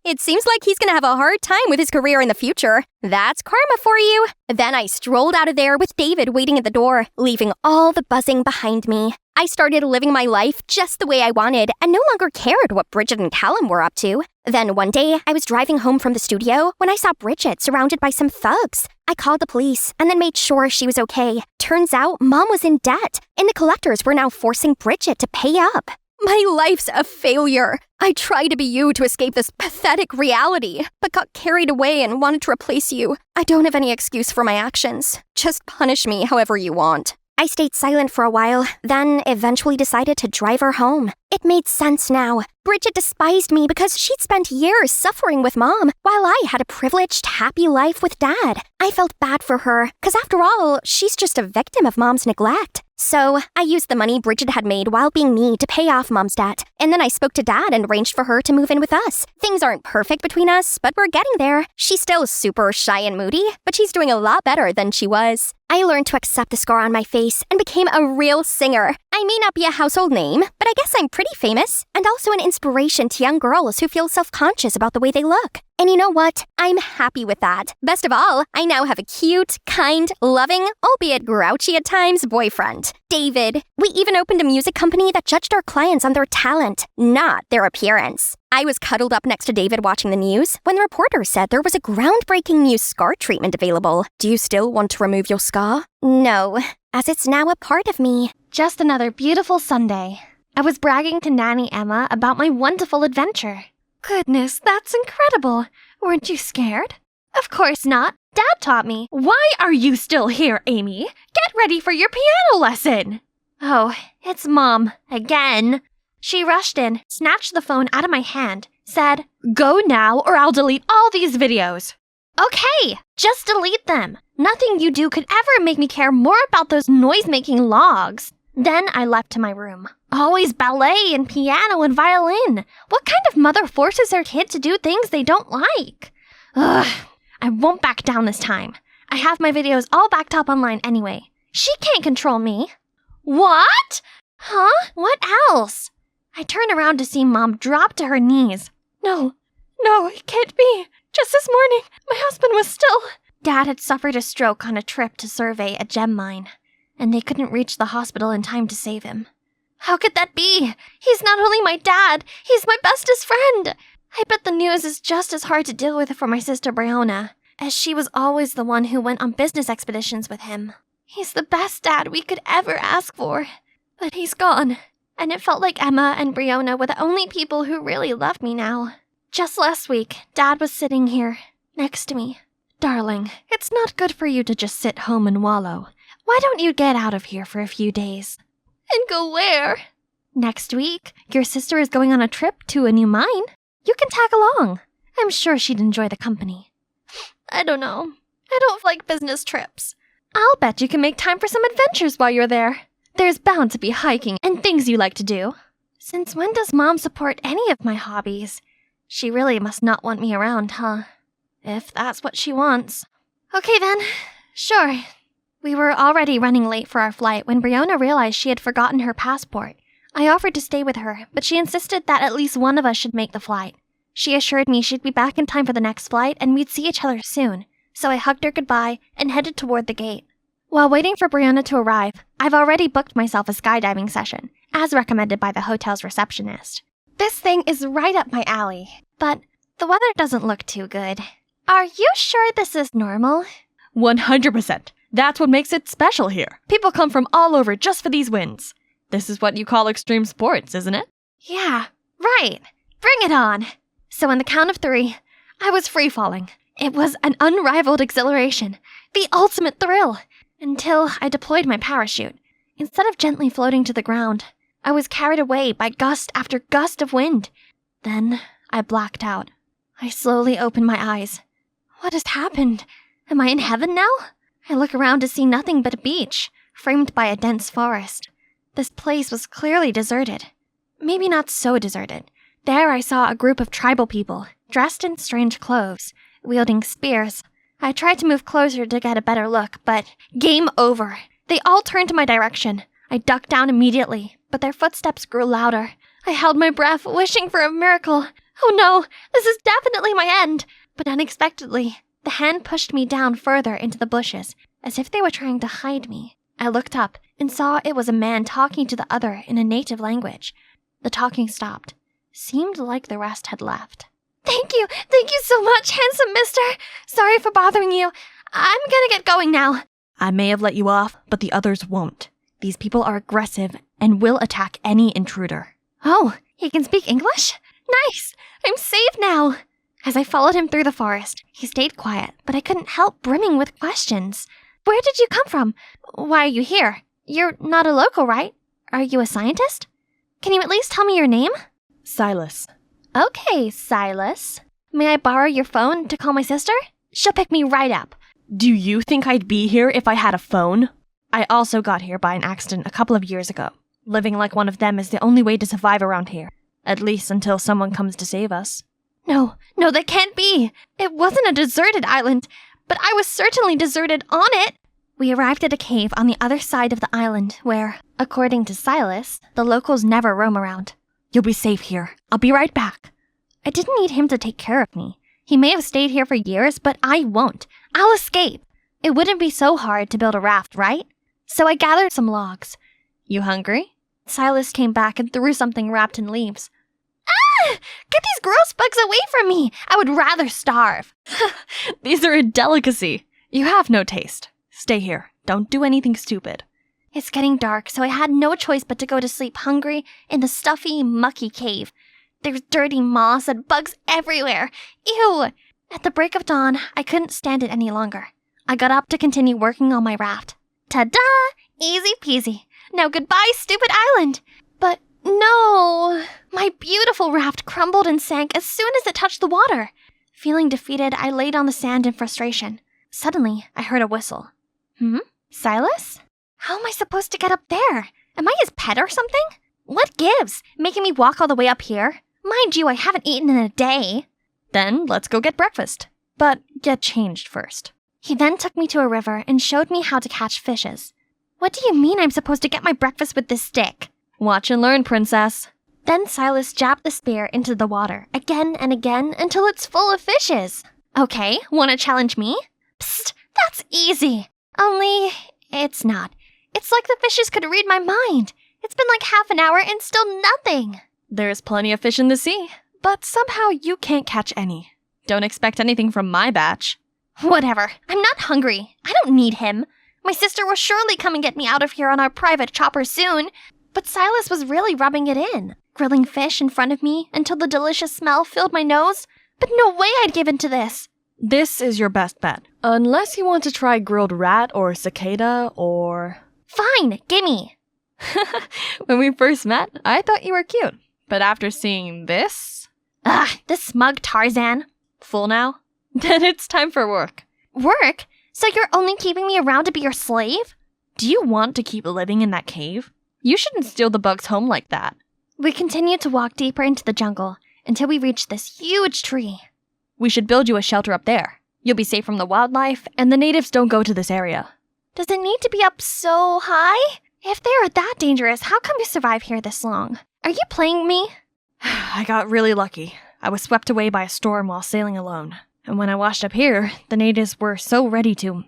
It seems like he's gonna have a hard time with his career in the future. That's karma for you. Then I strolled out of there with David waiting at the door, leaving all the buzzing behind me. I started living my life just the way I wanted and no longer cared what Bridget and Callum were up to. Then one day, I was driving home from the studio when I saw Bridget surrounded by some thugs. I called the police and then made sure she was okay. Turns out, Mom was in debt, and the collectors were now forcing Bridget to pay up. My life's a failure. I tried to be you to escape this pathetic reality, but got carried away and wanted to replace you. I don't have any excuse for my actions. Just punish me however you want. I stayed silent for a while, then eventually decided to drive her home. It made sense now. Bridget despised me because she'd spent years suffering with Mom, while I had a privileged, happy life with Dad. I felt bad for her, because after all, she's just a victim of Mom's neglect. So, I used the money Bridget had made while being me to pay off Mom's debt, and then I spoke to Dad and arranged for her to move in with us. Things aren't perfect between us, but we're getting there. She's still super shy and moody, but she's doing a lot better than she was. I learned to accept the scar on my face and became a real singer. I may not be a household name, but I guess I'm pretty famous, and also an inspiration to young girls who feel self-conscious about the way they look. And you know what? I'm happy with that. Best of all, I now have a cute, kind, loving, albeit grouchy at times, boyfriend, David. We even opened a music company that judged our clients on their talent, not their appearance. I was cuddled up next to David watching the news when the reporter said there was a groundbreaking new scar treatment available. Do you still want to remove your scar? No, as it's now a part of me. Just another beautiful Sunday. I was bragging to Nanny Emma about my wonderful adventure. Goodness, that's incredible. Weren't you scared? Of course not. Dad taught me. Why are you still here, Amy? Get ready for your piano lesson. Oh, it's Mom. Again. She rushed in, snatched the phone out of my hand, said, "Go now or I'll delete all these videos." Okay, just delete them. Nothing you do could ever make me care more about those noise-making logs. Then I left to my room. Always ballet and piano and violin. What kind of mother forces her kid to do things they don't like? Ugh, I won't back down this time. I have my videos all backed up online anyway. She can't control me. What? Huh? What else? I turn around to see Mom drop to her knees. No, it can't be. Just this morning, my husband was still... Dad had suffered a stroke on a trip to survey a gem mine, and they couldn't reach the hospital in time to save him. How could that be? He's not only my dad, he's my bestest friend. I bet the news is just as hard to deal with for my sister Brianna, as she was always the one who went on business expeditions with him. He's the best dad we could ever ask for, but he's gone. And it felt like Emma and Brianna were the only people who really loved me now. Just last week, Dad was sitting here, next to me. Darling, it's not good for you to just sit home and wallow. Why don't you get out of here for a few days? And go where? Next week, your sister is going on a trip to a new mine. You can tag along. I'm sure she'd enjoy the company. I don't know. I don't like business trips. I'll bet you can make time for some adventures while you're there. There's bound to be hiking and things you like to do. Since when does Mom support any of my hobbies? She really must not want me around, huh? If that's what she wants. Okay then, sure. We were already running late for our flight when Brianna realized she had forgotten her passport. I offered to stay with her, but she insisted that at least one of us should make the flight. She assured me she'd be back in time for the next flight and we'd see each other soon, so I hugged her goodbye and headed toward the gate. While waiting for Brianna to arrive, I've already booked myself a skydiving session, as recommended by the hotel's receptionist. This thing is right up my alley, but the weather doesn't look too good. Are you sure this is normal? 100%. That's what makes it special here. People come from all over just for these wins. This is what you call extreme sports, isn't it? Yeah, right. Bring it on. So on the count of 3, I was free-falling. It was an unrivaled exhilaration, the ultimate thrill, until I deployed my parachute. Instead of gently floating to the ground, I was carried away by gust after gust of wind. Then I blacked out. I slowly opened my eyes. What has happened? Am I in heaven now? I look around to see nothing but a beach, framed by a dense forest. This place was clearly deserted. Maybe not so deserted. There I saw a group of tribal people, dressed in strange clothes, wielding spears. I tried to move closer to get a better look, but game over. They all turned to my direction. I ducked down immediately, but their footsteps grew louder. I held my breath, wishing for a miracle. Oh no, this is definitely my end. But unexpectedly, the hand pushed me down further into the bushes, as if they were trying to hide me. I looked up and saw it was a man talking to the other in a native language. The talking stopped. Seemed like the rest had left. Thank you so much, handsome mister. Sorry for bothering you. I'm gonna get going now. I may have let you off, but the others won't. These people are aggressive and will attack any intruder. Oh, he can speak English? Nice! I'm safe now! As I followed him through the forest, he stayed quiet, but I couldn't help brimming with questions. Where did you come from? Why are you here? You're not a local, right? Are you a scientist? Can you at least tell me your name? Silas. Okay, Silas. May I borrow your phone to call my sister? She'll pick me right up. Do you think I'd be here if I had a phone? I also got here by an accident a couple of years ago. Living like one of them is the only way to survive around here. At least until someone comes to save us. No, that can't be. It wasn't a deserted island, but I was certainly deserted on it. We arrived at a cave on the other side of the island where, according to Silas, the locals never roam around. You'll be safe here. I'll be right back. I didn't need him to take care of me. He may have stayed here for years, but I won't. I'll escape. It wouldn't be so hard to build a raft, right? So I gathered some logs. You hungry? Silas came back and threw something wrapped in leaves. Ah! Get these gross bugs away from me! I would rather starve. These are a delicacy. You have no taste. Stay here. Don't do anything stupid. It's getting dark, so I had no choice but to go to sleep hungry in the stuffy, mucky cave. There's dirty moss and bugs everywhere. Ew! At the break of dawn, I couldn't stand it any longer. I got up to continue working on my raft. Ta-da! Easy peasy. Now goodbye, stupid island! But no! My beautiful raft crumbled and sank as soon as it touched the water. Feeling defeated, I laid on the sand in frustration. Suddenly, I heard a whistle. Silas? How am I supposed to get up there? Am I his pet or something? What gives? Making me walk all the way up here? Mind you, I haven't eaten in a day. Then let's go get breakfast. But get changed first. He then took me to a river and showed me how to catch fishes. What do you mean I'm supposed to get my breakfast with this stick? Watch and learn, princess. Then Silas jabbed the spear into the water again and again until it's full of fishes. Okay, wanna challenge me? Psst, that's easy. Only, it's not. It's like the fishes could read my mind. It's been like half an hour and still nothing. There's plenty of fish in the sea, but somehow you can't catch any. Don't expect anything from my batch. Whatever. I'm not hungry. I don't need him. My sister will surely come and get me out of here on our private chopper soon. But Silas was really rubbing it in, grilling fish in front of me until the delicious smell filled my nose. But no way I'd give in to this. This is your best bet. Unless you want to try grilled rat or cicada or... Fine, gimme. When we first met, I thought you were cute. But after seeing this... Ugh, this smug Tarzan. Full now? Then it's time for work. Work? So you're only keeping me around to be your slave? Do you want to keep living in that cave? You shouldn't steal the bugs home like that. We continued to walk deeper into the jungle until we reached this huge tree. We should build you a shelter up there. You'll be safe from the wildlife, and the natives don't go to this area. Does it need to be up so high? If they are that dangerous, how come you survive here this long? Are you playing me? I got really lucky. I was swept away by a storm while sailing alone. And when I washed up here, the natives were so ready to,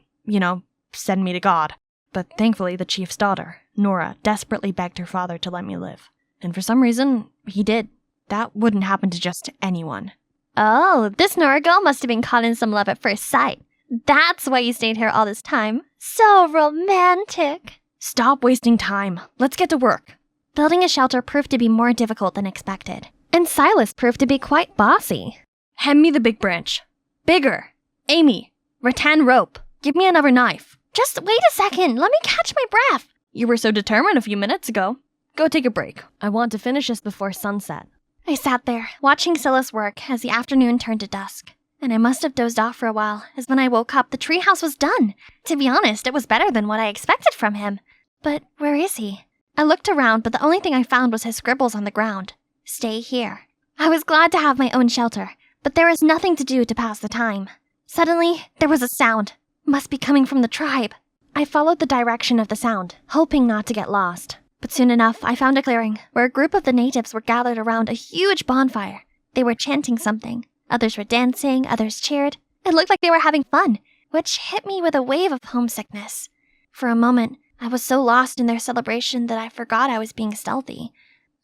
send me to God. But thankfully, the chief's daughter, Nora, desperately begged her father to let me live. And for some reason, he did. That wouldn't happen to just anyone. Oh, this Nora girl must have been caught in some love at first sight. That's why you stayed here all this time. So romantic. Stop wasting time. Let's get to work. Building a shelter proved to be more difficult than expected. And Silas proved to be quite bossy. Hand me the big branch. Bigger. Amy, rattan rope. Give me another knife. Just wait a second. Let me catch my breath. You were so determined a few minutes ago. Go take a break. I want to finish this before sunset. I sat there, watching Silas work as the afternoon turned to dusk. And I must have dozed off for a while, as when I woke up, the treehouse was done. To be honest, it was better than what I expected from him. But where is he? I looked around, but the only thing I found was his scribbles on the ground. Stay here. I was glad to have my own shelter, but there was nothing to do to pass the time. Suddenly, there was a sound. Must be coming from the tribe. I followed the direction of the sound, hoping not to get lost. But soon enough, I found a clearing, where a group of the natives were gathered around a huge bonfire. They were chanting something. Others were dancing, others cheered. It looked like they were having fun, which hit me with a wave of homesickness. For a moment, I was so lost in their celebration that I forgot I was being stealthy.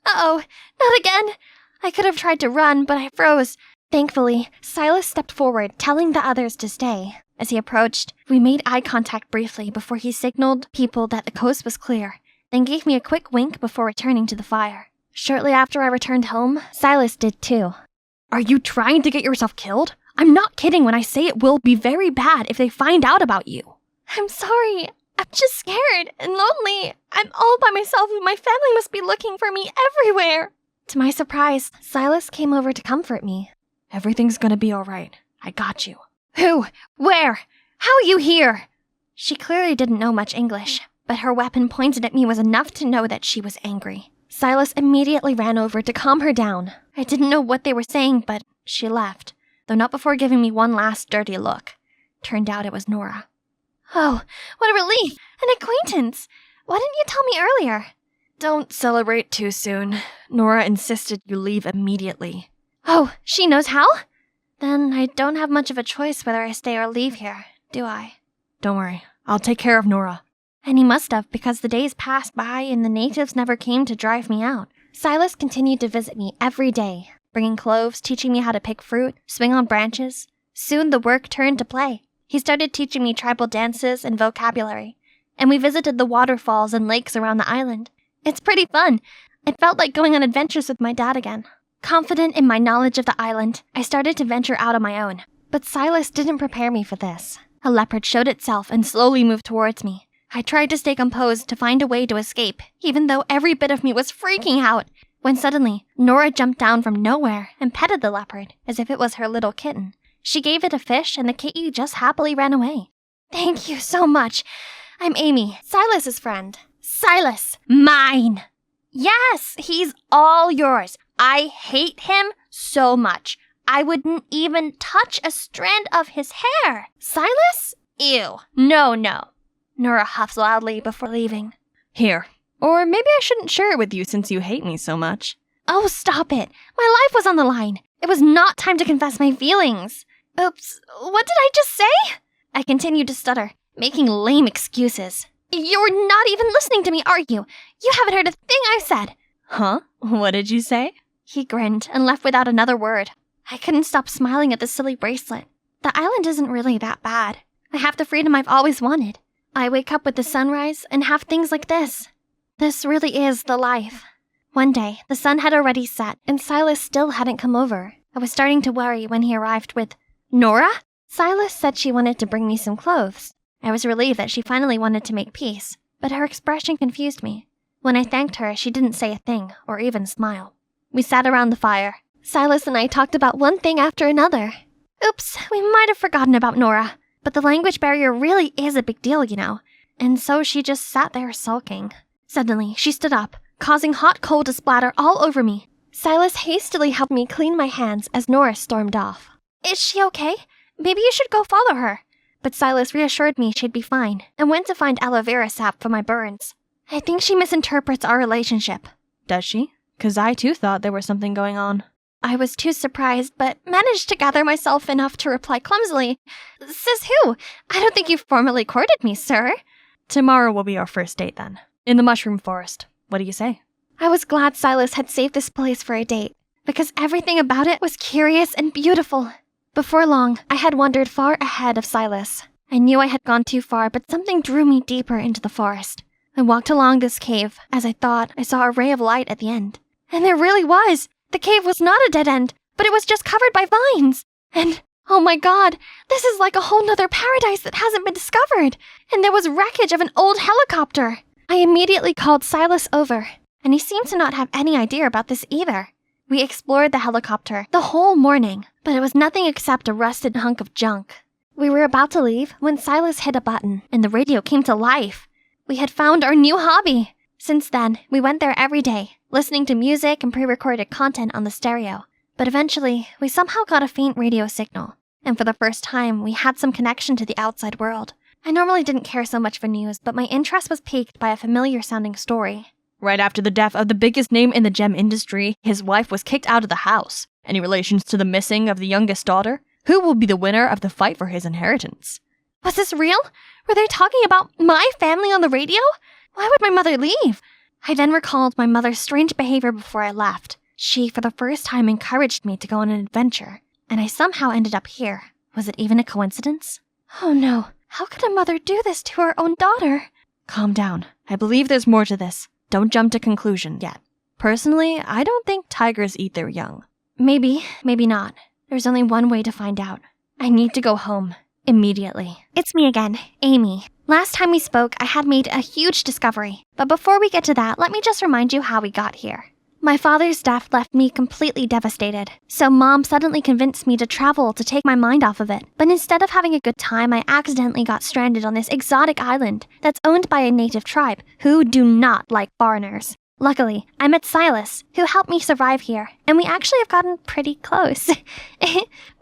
Uh-oh, not again! I could have tried to run, but I froze. Thankfully, Silas stepped forward, telling the others to stay. As he approached, we made eye contact briefly before he signaled people that the coast was clear, then gave me a quick wink before returning to the fire. Shortly after I returned home, Silas did too. Are you trying to get yourself killed? I'm not kidding when I say it will be very bad if they find out about you. I'm sorry. I'm just scared and lonely. I'm all by myself and my family must be looking for me everywhere. To my surprise, Silas came over to comfort me. Everything's gonna be all right. I got you. Who? Where? How are you here? She clearly didn't know much English, but her weapon pointed at me was enough to know that she was angry. Silas immediately ran over to calm her down. I didn't know what they were saying, but she left, though not before giving me one last dirty look. Turned out it was Nora. Oh, what a relief! An acquaintance! Why didn't you tell me earlier? Don't celebrate too soon. Nora insisted you leave immediately. Oh, she knows how? Then I don't have much of a choice whether I stay or leave here, do I? Don't worry, I'll take care of Nora. And he must have, because the days passed by and the natives never came to drive me out. Silas continued to visit me every day, bringing cloves, teaching me how to pick fruit, swing on branches. Soon the work turned to play. He started teaching me tribal dances and vocabulary, and we visited the waterfalls and lakes around the island. It's pretty fun. It felt like going on adventures with my dad again. Confident in my knowledge of the island, I started to venture out on my own. But Silas didn't prepare me for this. A leopard showed itself and slowly moved towards me. I tried to stay composed to find a way to escape, even though every bit of me was freaking out, when suddenly, Nora jumped down from nowhere and petted the leopard as if it was her little kitten. She gave it a fish and the kitty just happily ran away. Thank you so much. I'm Amy, Silas's friend. Silas, mine! Yes, he's all yours. I hate him so much. I wouldn't even touch a strand of his hair. Silas? Ew. No. Nora huffed loudly before leaving. Here. Or maybe I shouldn't share it with you since you hate me so much. Oh, stop it. My life was on the line. It was not time to confess my feelings. Oops, what did I just say? I continued to stutter, making lame excuses. You're not even listening to me, are you? You haven't heard a thing I said. Huh? What did you say? He grinned and left without another word. I couldn't stop smiling at the silly bracelet. The island isn't really that bad. I have the freedom I've always wanted. I wake up with the sunrise and have things like this. This really is the life. One day, the sun had already set and Silas still hadn't come over. I was starting to worry when he arrived with, Nora? Silas said she wanted to bring me some clothes. I was relieved that she finally wanted to make peace, but her expression confused me. When I thanked her, she didn't say a thing or even smile. We sat around the fire. Silas and I talked about one thing after another. Oops, we might have forgotten about Nora. But the language barrier really is a big deal, you know. And so she just sat there sulking. Suddenly, she stood up, causing hot coal to splatter all over me. Silas hastily helped me clean my hands as Nora stormed off. Is she okay? Maybe you should go follow her. But Silas reassured me she'd be fine and went to find aloe vera sap for my burns. I think she misinterprets our relationship. Does she? 'Cause I too thought there was something going on. I was too surprised, but managed to gather myself enough to reply clumsily. Says who? I don't think you formally courted me, sir. Tomorrow will be our first date then. In the mushroom forest. What do you say? I was glad Silas had saved this place for a date, because everything about it was curious and beautiful. Before long, I had wandered far ahead of Silas. I knew I had gone too far, but something drew me deeper into the forest. I walked along this cave, as I thought I saw a ray of light at the end. And there really was! The cave was not a dead end, but it was just covered by vines. And, oh my god, this is like a whole nother paradise that hasn't been discovered. And there was wreckage of an old helicopter. I immediately called Silas over, and he seemed to not have any idea about this either. We explored the helicopter the whole morning, but it was nothing except a rusted hunk of junk. We were about to leave when Silas hit a button, and the radio came to life. We had found our new hobby. Since then, we went there every day, listening to music and pre-recorded content on the stereo. But eventually, we somehow got a faint radio signal, and for the first time, we had some connection to the outside world. I normally didn't care so much for news, but my interest was piqued by a familiar-sounding story. Right after the death of the biggest name in the gem industry, his wife was kicked out of the house. Any relations to the missing of the youngest daughter? Who will be the winner of the fight for his inheritance? Was this real? Were they talking about my family on the radio? Why would my mother leave? I then recalled my mother's strange behavior before I left. She, for the first time, encouraged me to go on an adventure, and I somehow ended up here. Was it even a coincidence? Oh no, how could a mother do this to her own daughter? Calm down. I believe there's more to this. Don't jump to conclusion yet. Personally, I don't think tigers eat their young. Maybe, maybe not. There's only one way to find out. I need to go home. Immediately. It's me again, Amy. Last time we spoke, I had made a huge discovery. But before we get to that, let me just remind you how we got here. My father's death left me completely devastated. So Mom suddenly convinced me to travel to take my mind off of it. But instead of having a good time, I accidentally got stranded on this exotic island that's owned by a native tribe who do not like foreigners. Luckily, I met Silas, who helped me survive here, and we actually have gotten pretty close.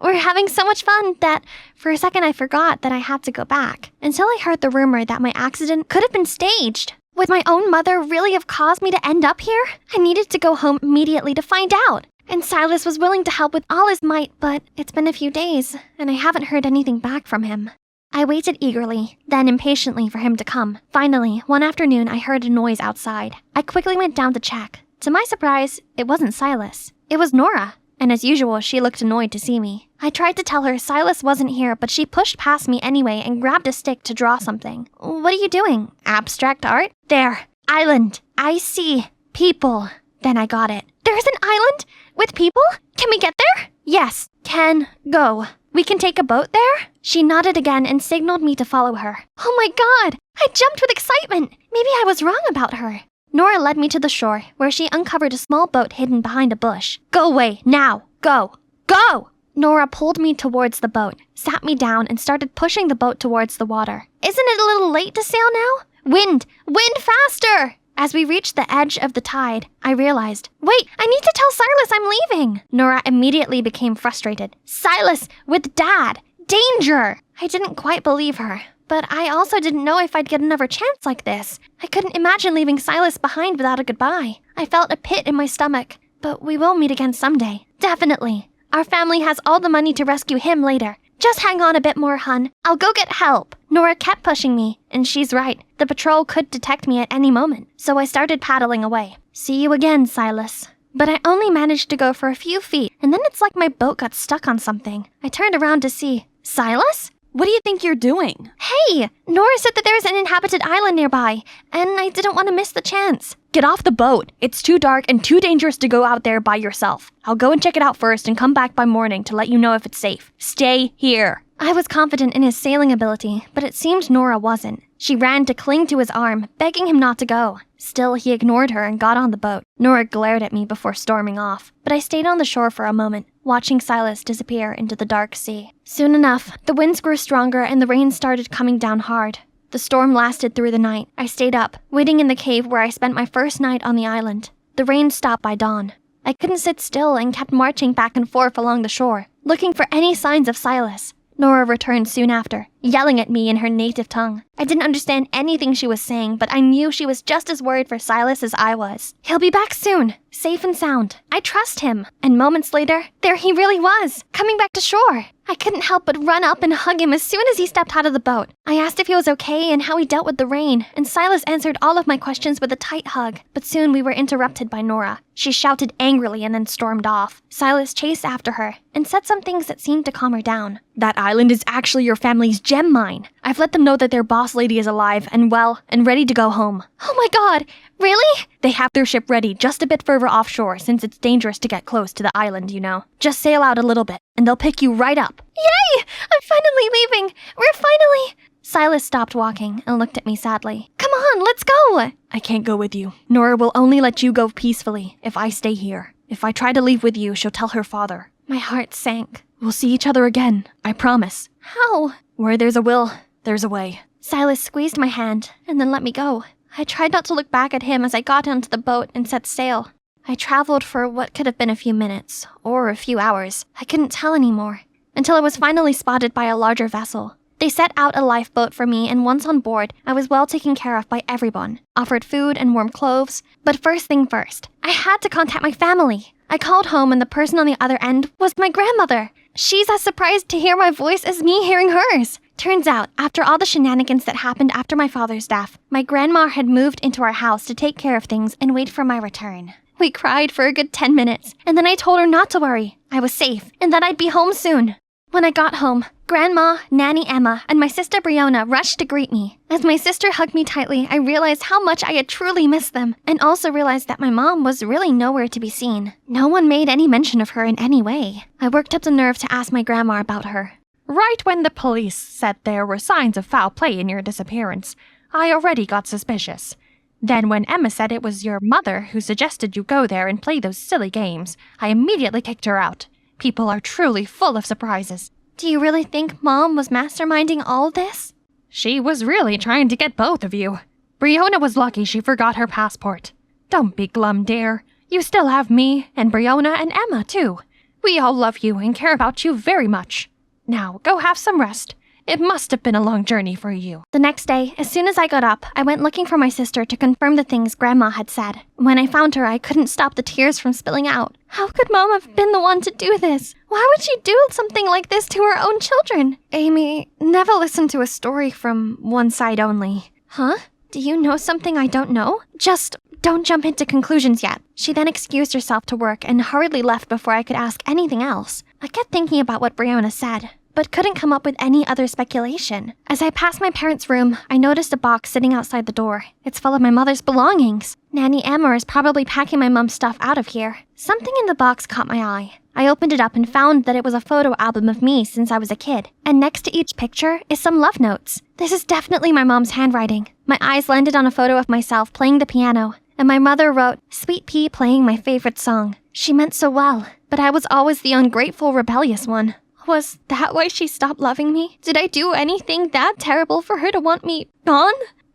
We're having so much fun that for a second I forgot that I had to go back, until I heard the rumor that my accident could have been staged. Would my own mother really have caused me to end up here? I needed to go home immediately to find out, and Silas was willing to help with all his might, but it's been a few days, and I haven't heard anything back from him. I waited eagerly, then impatiently for him to come. Finally, one afternoon, I heard a noise outside. I quickly went down to check. To my surprise, it wasn't Silas. It was Nora, and as usual, she looked annoyed to see me. I tried to tell her Silas wasn't here, but she pushed past me anyway and grabbed a stick to draw something. What are you doing? Abstract art? There. Island. I see. People. Then I got it. There's an island? With people? Can we get there? Yes. Can go. We can take a boat there? She nodded again and signaled me to follow her. Oh my god! I jumped with excitement! Maybe I was wrong about her. Nora led me to the shore, where she uncovered a small boat hidden behind a bush. Go away, now! Go! Go! Nora pulled me towards the boat, sat me down, and started pushing the boat towards the water. Isn't it a little late to sail now? Wind! Wind faster! As we reached the edge of the tide, I realized, wait, I need to tell Silas I'm leaving! Nora immediately became frustrated. Silas, with Dad! Danger! I didn't quite believe her, but I also didn't know if I'd get another chance like this. I couldn't imagine leaving Silas behind without a goodbye. I felt a pit in my stomach, but we will meet again someday. Definitely. Our family has all the money to rescue him later. Just hang on a bit more, hun. I'll go get help. Nora kept pushing me, and she's right. The patrol could detect me at any moment, so I started paddling away. See you again, Silas. But I only managed to go for a few feet, and then it's like my boat got stuck on something. I turned around to see. Silas? What do you think you're doing? Hey! Nora said that there's an inhabited island nearby, and I didn't want to miss the chance. Get off the boat. It's too dark and too dangerous to go out there by yourself. I'll go and check it out first and come back by morning to let you know if it's safe. Stay here. I was confident in his sailing ability, but it seemed Nora wasn't. She ran to cling to his arm, begging him not to go. Still, he ignored her and got on the boat. Nora glared at me before storming off, but I stayed on the shore for a moment, watching Silas disappear into the dark sea. Soon enough, the winds grew stronger and the rain started coming down hard. The storm lasted through the night. I stayed up, waiting in the cave where I spent my first night on the island. The rain stopped by dawn. I couldn't sit still and kept marching back and forth along the shore, looking for any signs of Silas. Nora returned soon after, yelling at me in her native tongue. I didn't understand anything she was saying, but I knew she was just as worried for Silas as I was. He'll be back soon, safe and sound. I trust him. And moments later, there he really was, coming back to shore. I couldn't help but run up and hug him as soon as he stepped out of the boat. I asked if he was okay and how he dealt with the rain, and Silas answered all of my questions with a tight hug. But soon we were interrupted by Nora. She shouted angrily and then stormed off. Silas chased after her and said some things that seemed to calm her down. That island is actually your family's gem mine. I've let them know that their boss lady is alive and well and ready to go home. Oh my god, really? They have their ship ready just a bit further offshore since it's dangerous to get close to the island, you know. Just sail out a little bit and they'll pick you right up. Yay! I'm finally leaving! We're finally... Silas stopped walking and looked at me sadly. Come on, let's go! I can't go with you. Nora will only let you go peacefully if I stay here. If I try to leave with you, she'll tell her father. My heart sank. We'll see each other again, I promise. How? Where there's a will, there's a way. Silas squeezed my hand and then let me go. I tried not to look back at him as I got onto the boat and set sail. I traveled for what could have been a few minutes, or a few hours. I couldn't tell anymore, until I was finally spotted by a larger vessel. They set out a lifeboat for me, and once on board, I was well taken care of by everyone, offered food and warm clothes. But first thing first, I had to contact my family. I called home and the person on the other end was my grandmother. She's as surprised to hear my voice as me hearing hers. Turns out, after all the shenanigans that happened after my father's death, my grandma had moved into our house to take care of things and wait for my return. We cried for a good 10 minutes, and then I told her not to worry. I was safe, and that I'd be home soon. When I got home, Grandma, Nanny Emma, and my sister Brionna rushed to greet me. As my sister hugged me tightly, I realized how much I had truly missed them, and also realized that my mom was really nowhere to be seen. No one made any mention of her in any way. I worked up the nerve to ask my grandma about her. Right when the police said there were signs of foul play in your disappearance, I already got suspicious. Then when Emma said it was your mother who suggested you go there and play those silly games, I immediately kicked her out. People are truly full of surprises. Do you really think Mom was masterminding all this? She was really trying to get both of you. Brionna was lucky she forgot her passport. Don't be glum, dear. You still have me, and Brionna and Emma, too. We all love you and care about you very much. Now, go have some rest. It must have been a long journey for you. The next day, as soon as I got up, I went looking for my sister to confirm the things Grandma had said. When I found her, I couldn't stop the tears from spilling out. How could Mom have been the one to do this? Why would she do something like this to her own children? Amy, never listen to a story from one side only. Huh? Do you know something I don't know? Just don't jump into conclusions yet. She then excused herself to work and hurriedly left before I could ask anything else. I kept thinking about what Brionna said, but couldn't come up with any other speculation. As I passed my parents' room, I noticed a box sitting outside the door. It's full of my mother's belongings. Nanny Emma is probably packing my mom's stuff out of here. Something in the box caught my eye. I opened it up and found that it was a photo album of me since I was a kid. And next to each picture is some love notes. This is definitely my mom's handwriting. My eyes landed on a photo of myself playing the piano, and my mother wrote, "Sweet Pea playing my favorite song." She meant so well, but I was always the ungrateful, rebellious one. Was that why she stopped loving me? Did I do anything that terrible for her to want me gone?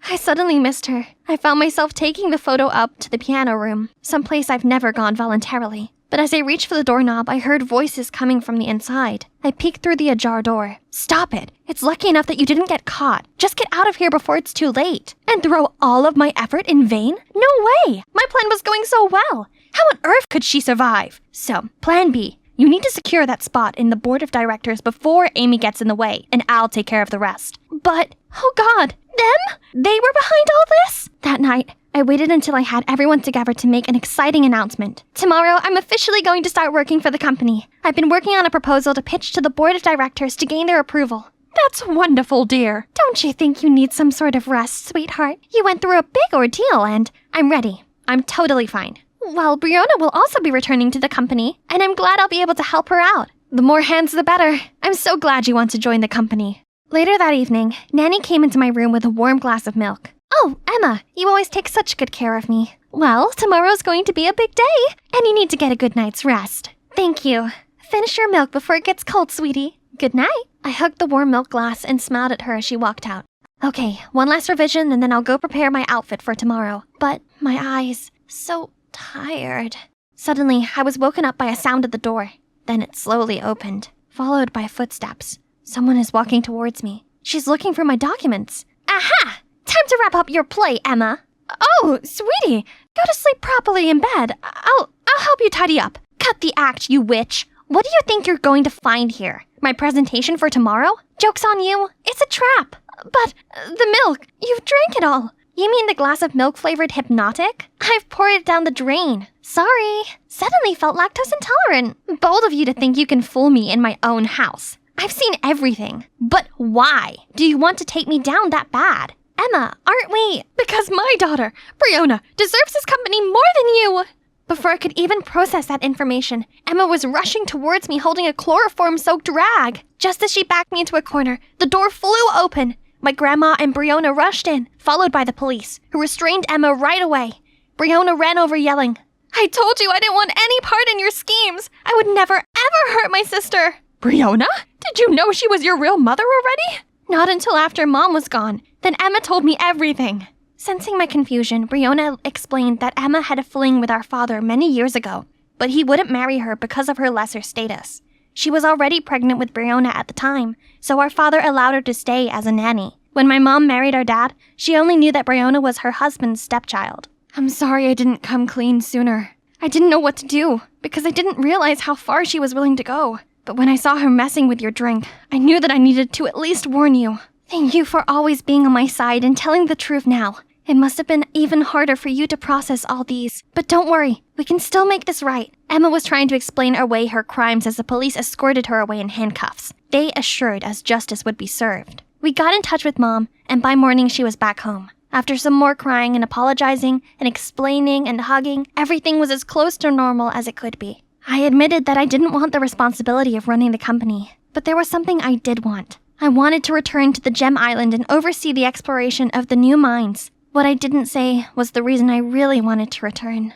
I suddenly missed her. I found myself taking the photo up to the piano room, someplace I've never gone voluntarily. But as I reached for the doorknob, I heard voices coming from the inside. I peeked through the ajar door. Stop it! It's lucky enough that you didn't get caught. Just get out of here before it's too late. And throw all of my effort in vain? No way! My plan was going so well. How on earth could she survive? So, plan B. You need to secure that spot in the board of directors before Amy gets in the way, and I'll take care of the rest. But, oh God, them? They were behind all this? That night, I waited until I had everyone together to make an exciting announcement. Tomorrow, I'm officially going to start working for the company. I've been working on a proposal to pitch to the board of directors to gain their approval. That's wonderful, dear. Don't you think you need some sort of rest, sweetheart? You went through a big ordeal, and I'm ready. I'm totally fine. Well, Brionna will also be returning to the company, and I'm glad I'll be able to help her out. The more hands, the better. I'm so glad you want to join the company. Later that evening, Nanny came into my room with a warm glass of milk. Oh, Emma, you always take such good care of me. Well, tomorrow's going to be a big day, and you need to get a good night's rest. Thank you. Finish your milk before it gets cold, sweetie. Good night. I hugged the warm milk glass and smiled at her as she walked out. Okay, one last revision, and then I'll go prepare my outfit for tomorrow. But my eyes, so tired. Suddenly, I was woken up by a sound at the door. Then it slowly opened, followed by footsteps. Someone is walking towards me. She's looking for my documents. Aha! Time to wrap up your play, Emma. Oh, sweetie, go to sleep properly in bed. I'll help you tidy up. Cut the act, you witch. What do you think you're going to find here? My presentation for tomorrow? Joke's on you. It's a trap. But the milk, you've drank it all. You mean the glass of milk-flavored hypnotic? I've poured it down the drain. Sorry. Suddenly felt lactose intolerant. Bold of you to think you can fool me in my own house. I've seen everything. But why? Do you want to take me down that bad? Emma, aren't we? Because my daughter, Brianna, deserves this company more than you. Before I could even process that information, Emma was rushing towards me holding a chloroform-soaked rag. Just as she backed me into a corner, the door flew open. My grandma and Brianna rushed in, followed by the police, who restrained Emma right away. Brianna ran over yelling, I told you I didn't want any part in your schemes. I would never, ever hurt my sister. Brianna? Did you know she was your real mother already? Not until after Mom was gone. Then Emma told me everything. Sensing my confusion, Brianna explained that Emma had a fling with our father many years ago, but he wouldn't marry her because of her lesser status. She was already pregnant with Brianna at the time, so our father allowed her to stay as a nanny. When my mom married our dad, she only knew that Brianna was her husband's stepchild. I'm sorry I didn't come clean sooner. I didn't know what to do, because I didn't realize how far she was willing to go. But when I saw her messing with your drink, I knew that I needed to at least warn you. Thank you for always being on my side and telling the truth now. It must have been even harder for you to process all these. But don't worry, we can still make this right. Emma was trying to explain away her crimes as the police escorted her away in handcuffs. They assured us justice would be served. We got in touch with Mom, and by morning she was back home. After some more crying and apologizing and explaining and hugging, everything was as close to normal as it could be. I admitted that I didn't want the responsibility of running the company, but there was something I did want. I wanted to return to the Gem Island and oversee the exploration of the new mines. What I didn't say was the reason I really wanted to return.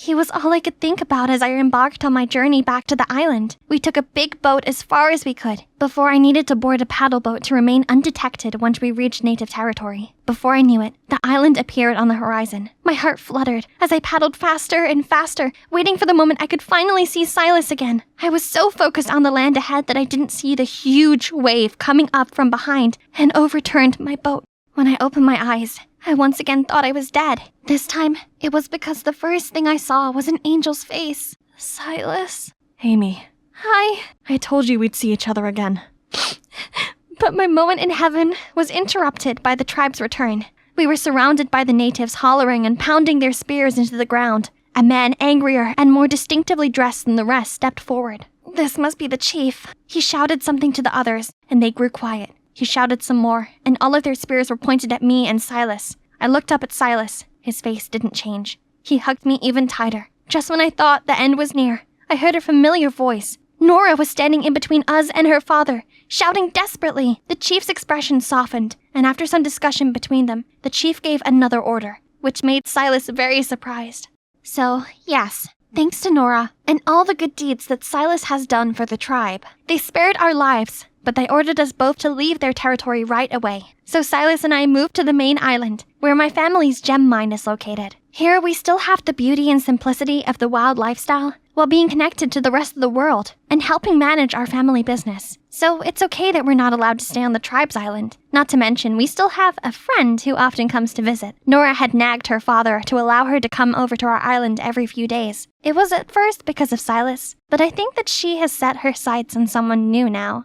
He was all I could think about as I embarked on my journey back to the island. We took a big boat as far as we could, before I needed to board a paddle boat to remain undetected once we reached native territory. Before I knew it, the island appeared on the horizon. My heart fluttered as I paddled faster and faster, waiting for the moment I could finally see Silas again. I was so focused on the land ahead that I didn't see the huge wave coming up from behind and overturned my boat. When I opened my eyes, I once again thought I was dead. This time, it was because the first thing I saw was an angel's face. Silas. Amy. Hi. I told you we'd see each other again. But my moment in heaven was interrupted by the tribe's return. We were surrounded by the natives hollering and pounding their spears into the ground. A man angrier and more distinctively dressed than the rest stepped forward. This must be the chief. He shouted something to the others, and they grew quiet. He shouted some more, and all of their spears were pointed at me and Silas. I looked up at Silas. His face didn't change. He hugged me even tighter. Just when I thought the end was near, I heard a familiar voice. Nora was standing in between us and her father, shouting desperately. The chief's expression softened, and after some discussion between them, the chief gave another order, which made Silas very surprised. So, yes, thanks to Nora and all the good deeds that Silas has done for the tribe, they spared our lives. But they ordered us both to leave their territory right away. So Silas and I moved to the main island, where my family's gem mine is located. Here we still have the beauty and simplicity of the wild lifestyle, while being connected to the rest of the world and helping manage our family business. So it's okay that we're not allowed to stay on the tribe's island. Not to mention, we still have a friend who often comes to visit. Nora had nagged her father to allow her to come over to our island every few days. It was at first because of Silas, but I think that she has set her sights on someone new now.